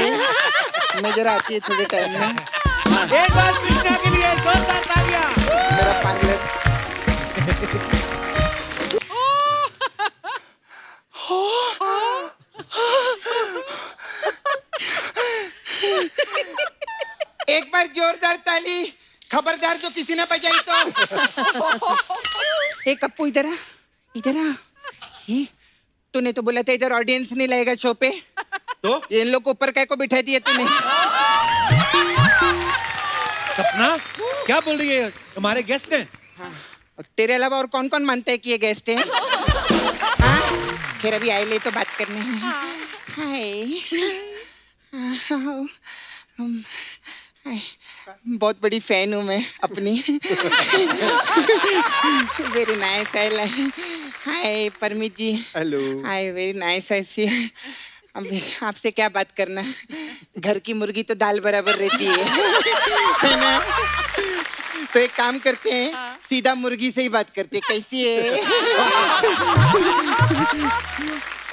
मैं जरा आती है थोड़े टाइम में। एक बार कृष्णा के लिए जोरदार तालियां। मेरा पार्लर एक बार जोरदार ताली, खबरदार जो किसी ने बजाई तो। एक अप्पू इधर आ, इधर आ। ये तूने तो बोला था इधर ऑडियंस नहीं लगेगा शो पे, तो ये इन लोग को ऊपर काय को बिठा दिया तूने? सपना क्या बोल रही है? हमारे गेस्ट हैं। हाँ। और तेरे अलावा और कौन कौन मानता है कि ये गेस्ट है? हाँ? फिर अभी आए ले तो बात करने हैं। हाय। बहुत बड़ी फैन हूँ मैं अपनी। Very nice. Hi Parmit ji. Hello. Hi, very nice. ऐसी अभी आपसे क्या बात करना, घर की मुर्गी तो दाल बराबर रहती है ना? तो एक काम करते हैं, सीधा मुर्गी से ही बात करते हैं। कैसी है?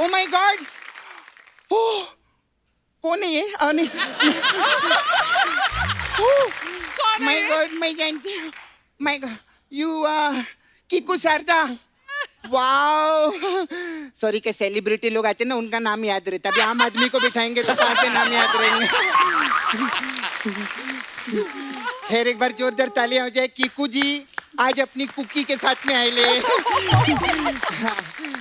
ओ माय गॉड, कौन है ये? नहीं, माय गॉड, मैं जानती हूँ। My god you Kiku Sharda wow sorry के सेलिब्रिटी लोग आते हैं ना उनका नाम याद रहता है अभी आम आदमी को बिठाएंगे तो कहाँ से नाम याद रहेंगे फिर एक बार जोरदार तालियां हो जाए कीकू जी आज अपनी कुकी के साथ में आए ले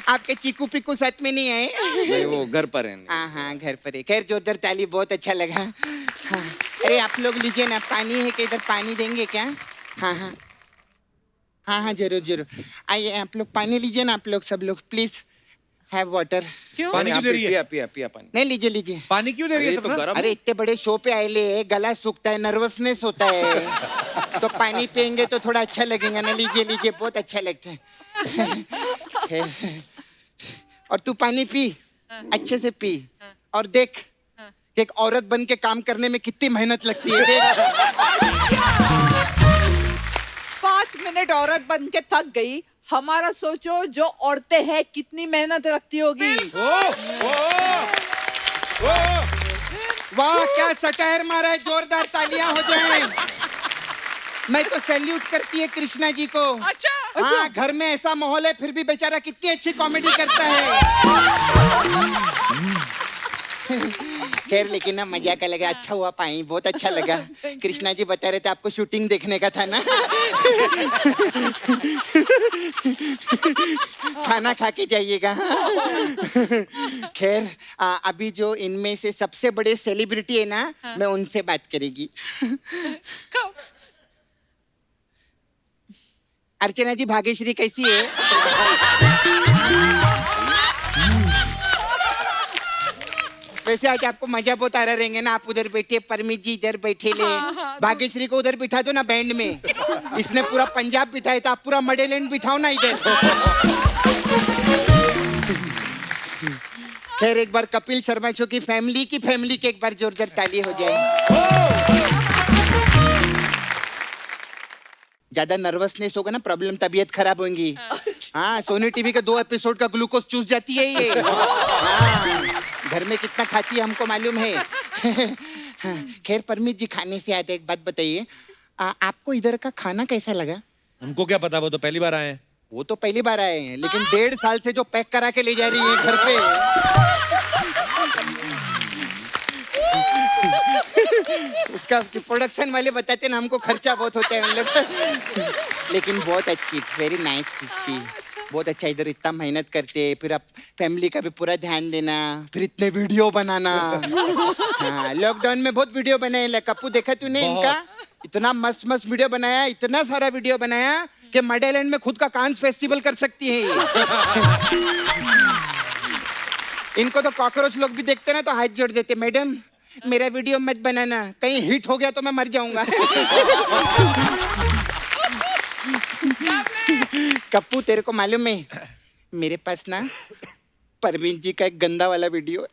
आपके चीकू पिकू साथ में नहीं आए नहीं वो घर पर है हाँ हाँ घर पर है खैर जोरदार ताली बहुत अच्छा लगा हाँ अरे आप लोग लीजिए ना पानी है कि इधर पानी देंगे क्या हाँ हाँ हाँ हाँ जरूर जरूर आइए आप लोग पानी लीजिए ना आप लोग सब लोग प्लीज हैव वाटर क्यों? पानी क्यों दे रही है? पिया पानी नहीं लीजिए लीजिए पानी क्यों दे रही ये है तो सपना? गरम अरे इतने बड़े शो पे आए ले गला सूखता है नर्वसनेस होता है तो पानी पियेंगे तो थोड़ा अच्छा लगेगा ना लीजिए लीजिए बहुत अच्छा लगता है और तू पानी पी अच्छे से पी और देख कि एक औरत बन के काम करने में कितनी मेहनत लगती है देख 5 मिनट औरत बन के थक गई हमारा सोचो जो औरतें हैं कितनी मेहनत लगती होगी वाह क्या सटायर मारा है जोरदार तालियां हो जाएं मैं तो सैल्यूट करती है कृष्णा जी को अच्छा हाँ घर में ऐसा माहौल है फिर भी बेचारा कितनी अच्छी कॉमेडी करता है खैर लेकिन ना मजा का लगा अच्छा हुआ पानी बहुत अच्छा लगा कृष्णा जी बता रहे थे आपको शूटिंग देखने का था ना खाना खा के जाइएगा खैर अभी जो इनमें से सबसे बड़े सेलिब्रिटी है ना मैं उनसे बात करेगी कब? अर्चना जी भाग्यश्री कैसी है वैसे आज आपको मजा बहुत आ रहा रहेंगे ना आप उधर बैठे परमित जी इधर बैठे ले भाग्यश्री को उधर बिठा दो ना बैंड में इसने पूरा पंजाब बिठाया था आप पूरा मडेलैंड बिठाओ ना इधर खैर एक बार कपिल शर्मा शो की फैमिली के एक बार जोरदार ताली हो जाए ज्यादा नर्वसनेस होगा ना प्रॉब्लम तबीयत खराब होंगी हाँ सोनी टीवी के 2 एपिसोड का ग्लूकोज चूस जाती है ये हाँ, घर में कितना खाती है हमको मालूम है हाँ, खैर परमित जी खाने से आते एक बात बताइए आपको इधर का खाना कैसा लगा हमको क्या पता वो तो पहली बार आए हैं वो तो पहली बार आए हैं लेकिन 1.5 साल से जो पैक करा के ले जा रही है घर पे उसका प्रोडक्शन वाले बताते ना हमको खर्चा बहुत होता है हम लोग लेकिन बहुत अच्छी वेरी नाइस बहुत अच्छा इधर इतना मेहनत करते फिर आप फैमिली का भी पूरा ध्यान देना फिर इतने वीडियो बनाना हाँ लॉकडाउन में बहुत वीडियो बनाए कप्पू देखा तूने इनका इतना मस्त मस्त वीडियो बनाया इतना सारा वीडियो बनाया कि मडेलैंड में खुद का कांस फेस्टिवल कर सकती है ये इनको तो कॉकरोच लोग भी देखते ना तो हाथ जोड़ देते मैडम मेरा वीडियो मत बनाना कहीं हिट हो गया तो मैं मर जाऊंगा कप्पू तेरे को मालूम है मेरे पास ना परवीन जी का एक गंदा वाला वीडियो है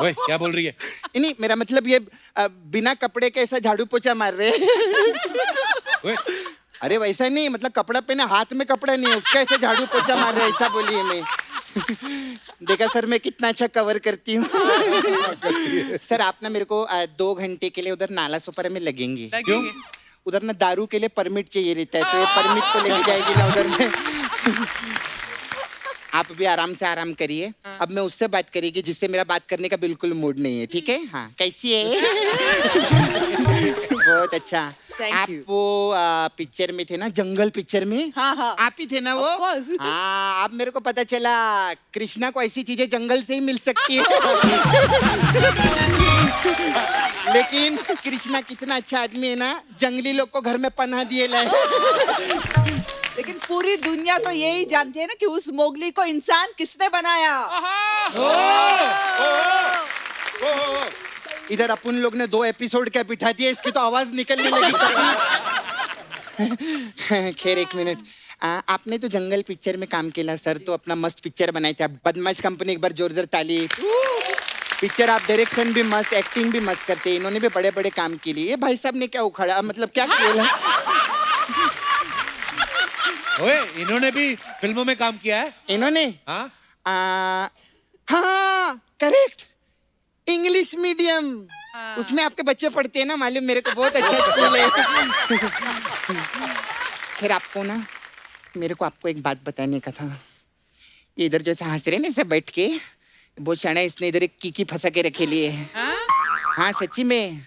ओए क्या बोल रही है नहीं मेरा मतलब ये बिना कपड़े के ऐसा झाड़ू पोछा मार रहे ओए अरे वैसा नहीं मतलब कपड़ा पहने हाथ में कपड़ा नहीं है उसका ऐसे झाड़ू पोछा मार रहे ऐसा बोलिए मैं देखा सर मैं कितना अच्छा कवर करती हूँ सर आप ना मेरे को 2 घंटे के लिए उधर नाला सोपारा में लगेंगे क्यों उधर ना दारू के लिए परमिट चाहिए रहता है तो ये परमिट को लेके जाएगी ना उधर में आप भी आराम से आराम करिए अब मैं उससे बात करेगी जिससे मेरा बात करने का बिल्कुल मूड नहीं है ठीक है हाँ कैसी है बहुत अच्छा Thank आप you. वो पिक्चर में थे ना जंगल पिक्चर में हाँ हाँ आप ही थे ना वो Of course. हाँ अब मेरे को पता चला कृष्णा को ऐसी चीजें जंगल से ही मिल सकती है लेकिन कृष्णा कितना अच्छा आदमी है ना जंगली लोग को घर में पनाह दिए लाए लेकिन पूरी दुनिया तो यही जानती है ना कि उस मोगली को इंसान किसने बनाया इधर अपन लोग ने 2 एपिसोड क्या बिठा दिया इसकी तो आवाज निकलने लगी खैर एक मिनट आपने तो जंगल पिक्चर में काम किया सर तो अपना मस्त पिक्चर बनाए थे आप बदमाश कंपनी एक बार जोरदार ताली पिक्चर आप डायरेक्शन भी मस्त एक्टिंग भी मस्त करते हैं इन्होंने भी बड़े बड़े काम के लिए भाई साहब ने क्या उखाड़ा मतलब क्या किया ओए इन्होंने भी फिल्मों में काम किया है इन्होंने हाँ हाँ करेक्ट इंग्लिश मीडियम उसमें आपके बच्चे पढ़ते हैं ना मालूम मेरे को बहुत अच्छा स्कूल है खैर आपको ना, मेरे को आपको एक बात बताने का था। ये इधर जैसे हंस रहे ना ऐसे बैठ के, बहुत शाना है, इसने इधर एक कीकी फंसा के रखे लिए है। हाँ सच्ची में।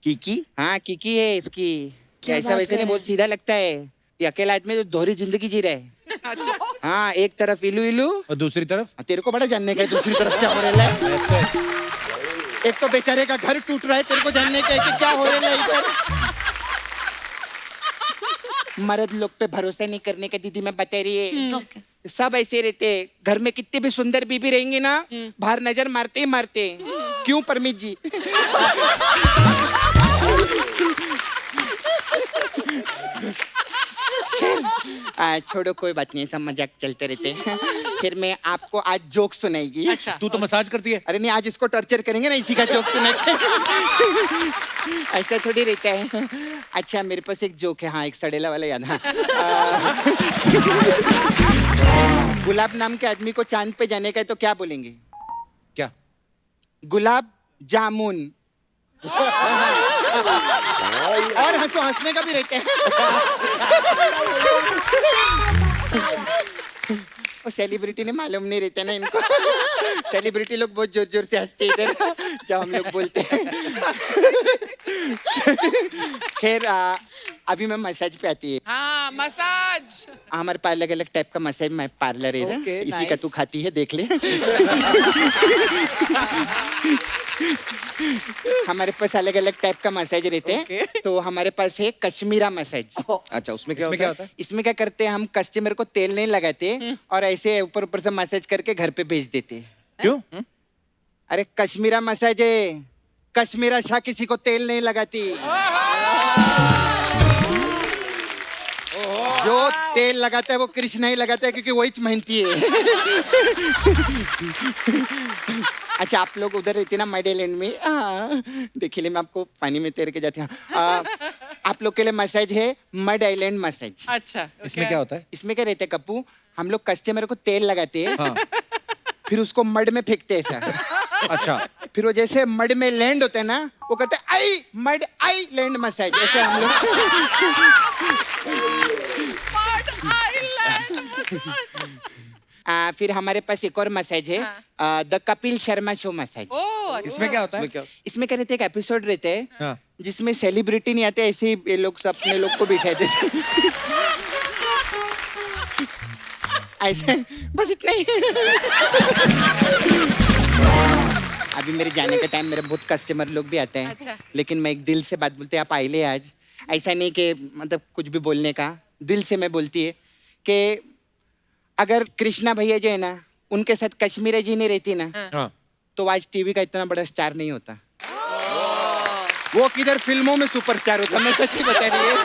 कीकी? हाँ कीकी है इसकी। ऐसा वैसे नहीं, बहुत सीधा लगता है। ये अकेला आदमी जो दोहरी जिंदगी जी रहा है। अच्छा। हाँ, एक तरफ इलू इलू, और दूसरी तरफ तेरे को बड़ा जानने का है दूसरी तरफ क्या हो रहा है। एक तो बेचारे का घर टूट रहा है, तेरे को जानने का है कि क्या हो रहा है इधर। मर्द लोग पे भरोसा नहीं करने का दीदी मैं बता रही है। ओके सब ऐसे रहते हैं। घर में कितनी भी सुंदर बीबी रहेंगी ना, बाहर नजर मारते ही मारते हैं। क्यों परमीत जी? छोड़ो कोई बात नहीं, सब मजाक चलते रहते हैं। फिर मैं आपको आज जोक सुनाएगी। अच्छा। तू तो मसाज करती है। अरे नहीं, आज इसको टॉर्चर करेंगे ना, इसी का जोक सुनाएंगे। ऐसा थोड़ी रहता है। अच्छा मेरे पास एक जोक है। हाँ, एक सड़ेला वाला याद। हाँ, गुलाब नाम के आदमी को चांद पे जाने का है तो क्या बोलेंगे? क्या? गुलाब जामुन। और हंसो, हंसने का भी रहता है। वो सेलिब्रिटी ने मालूम नहीं रहता ना इनको। सेलिब्रिटी लोग बहुत जोर जोर से हंसते इधर जब हम लोग बोलते हैं। खैर अभी मैं मसाज पे आती है। हाँ मसाज। हमारे पास अलग अलग टाइप का मसाज में पार्लर है ना, Okay, इसी का nice. तू खाती है, देख ले। हमारे पास अलग अलग टाइप का मसाज रहते हैं। तो हमारे पास है कश्मीरा मसाज। अच्छा, उसमें क्या इसमें होता क्या है? होता है? इसमें क्या करते हैं, हम कस्टमर को तेल नहीं लगाते और ऐसे ऊपर ऊपर से मसाज करके घर पे भेज देते हैं। क्यों? अरे कश्मीरा मसाज है, कश्मीरा शाह किसी को तेल नहीं लगाती। जो तेल लगाता है वो कृष्णा ही लगाता है, क्योंकि वही मेहनती है। अच्छा आप लोग उधर रहते ना माइडेलैंड में, देखिए मैं आपको पानी में तैर के जाती हूँ। आप लोग के लिए मसाज है मड आइलैंड मसाज। अच्छा। इसमें क्या होता है? इसमें क्या रहता है कप्पू, हम लोग कस्टमर को तेल लगाते हैं, हाँ। फिर उसको मड में फेंकते हैं ऐसा। अच्छा। फिर वो जैसे मड में लैंड होता है ना, वो कहते हैं आई मड आई लैंड मसाज, ऐसे हम लोग। फिर हमारे पास एक और मसाज है, the Kapil Sharma show massage. इसमें क्या होता है? इसमें क्या? इसमें क्या रहता है, एक एपिसोड रहते हैं हाँ। जिसमें सेलिब्रिटी नहीं आते, ऐसे ही ये लोग सब अपने लोग को बिठा देते। ऐसे बस इतना ही। अभी मेरे जाने का टाइम, मेरे बहुत कस्टमर लोग भी आते हैं। अच्छा। लेकिन मैं एक दिल से बात बोलते हैं, आप आइले आज। ऐसा नहीं कि मतलब कुछ भी बोलने का, दिल से मैं बोलती है कि अगर कृष्णा भैया जो है ना, उनके साथ कश्मीरा जी नहीं रहती ना, हाँ। तो आज टीवी का इतना बड़ा स्टार नहीं होता। वो किधर फिल्मों में सुपरस्टार होता, मैं सच्ची बता रही है।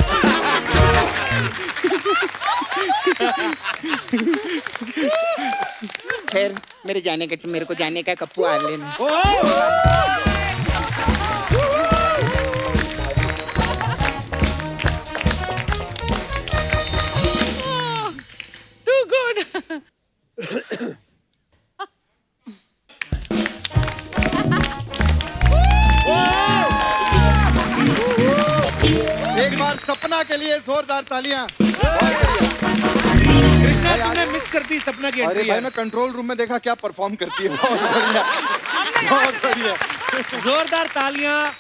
खैर मेरे जाने का, मेरे को जाने का, कप्पू आ लेना। Too good. एक बार सपना के लिए जोरदार तालियां। कृष्णा तुमने मिस कर दी सपना की अरे एंट्री भाई है। मैं कंट्रोल रूम में देखा क्या परफॉर्म करती है, बहुत बढ़िया, बहुत बढ़िया। जोरदार तालियां।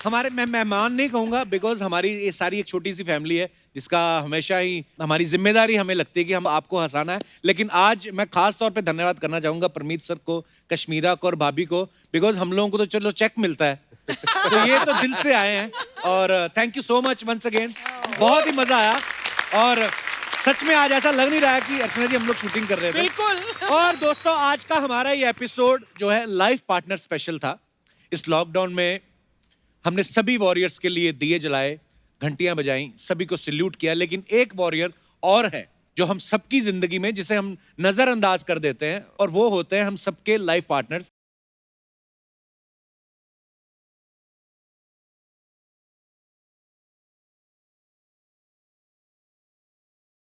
हमारे, मैं मेहमान नहीं कहूंगा, बिकॉज हमारी ये सारी एक छोटी सी फैमिली है जिसका हमेशा ही हमारी जिम्मेदारी हमें लगती है कि हम आपको हंसाना है। लेकिन आज मैं खास तौर पे धन्यवाद करना चाहूंगा परमीत सर को, कश्मीरा को और भाभी को, बिकॉज हम लोगों को तो चलो चेक मिलता है, तो ये तो दिल से आए हैं। और thank you so much once again, बहुत ही मजा आया। और सच में आज ऐसा लग नहीं रहा है कि अर्चना जी हम लोग शूटिंग कर रहे थे। बिल्कुल। और दोस्तों आज का हमारा ये एपिसोड जो है लाइफ पार्टनर स्पेशल था। इस लॉकडाउन में हमने सभी वॉरियर्स के लिए दिए जलाए, घंटियां बजाई, सभी को सल्यूट किया। लेकिन एक वॉरियर और है जो हम सबकी जिंदगी में, जिसे हम नजरअंदाज कर देते हैं, और वो होते हैं हम सबके लाइफ पार्टनर्स।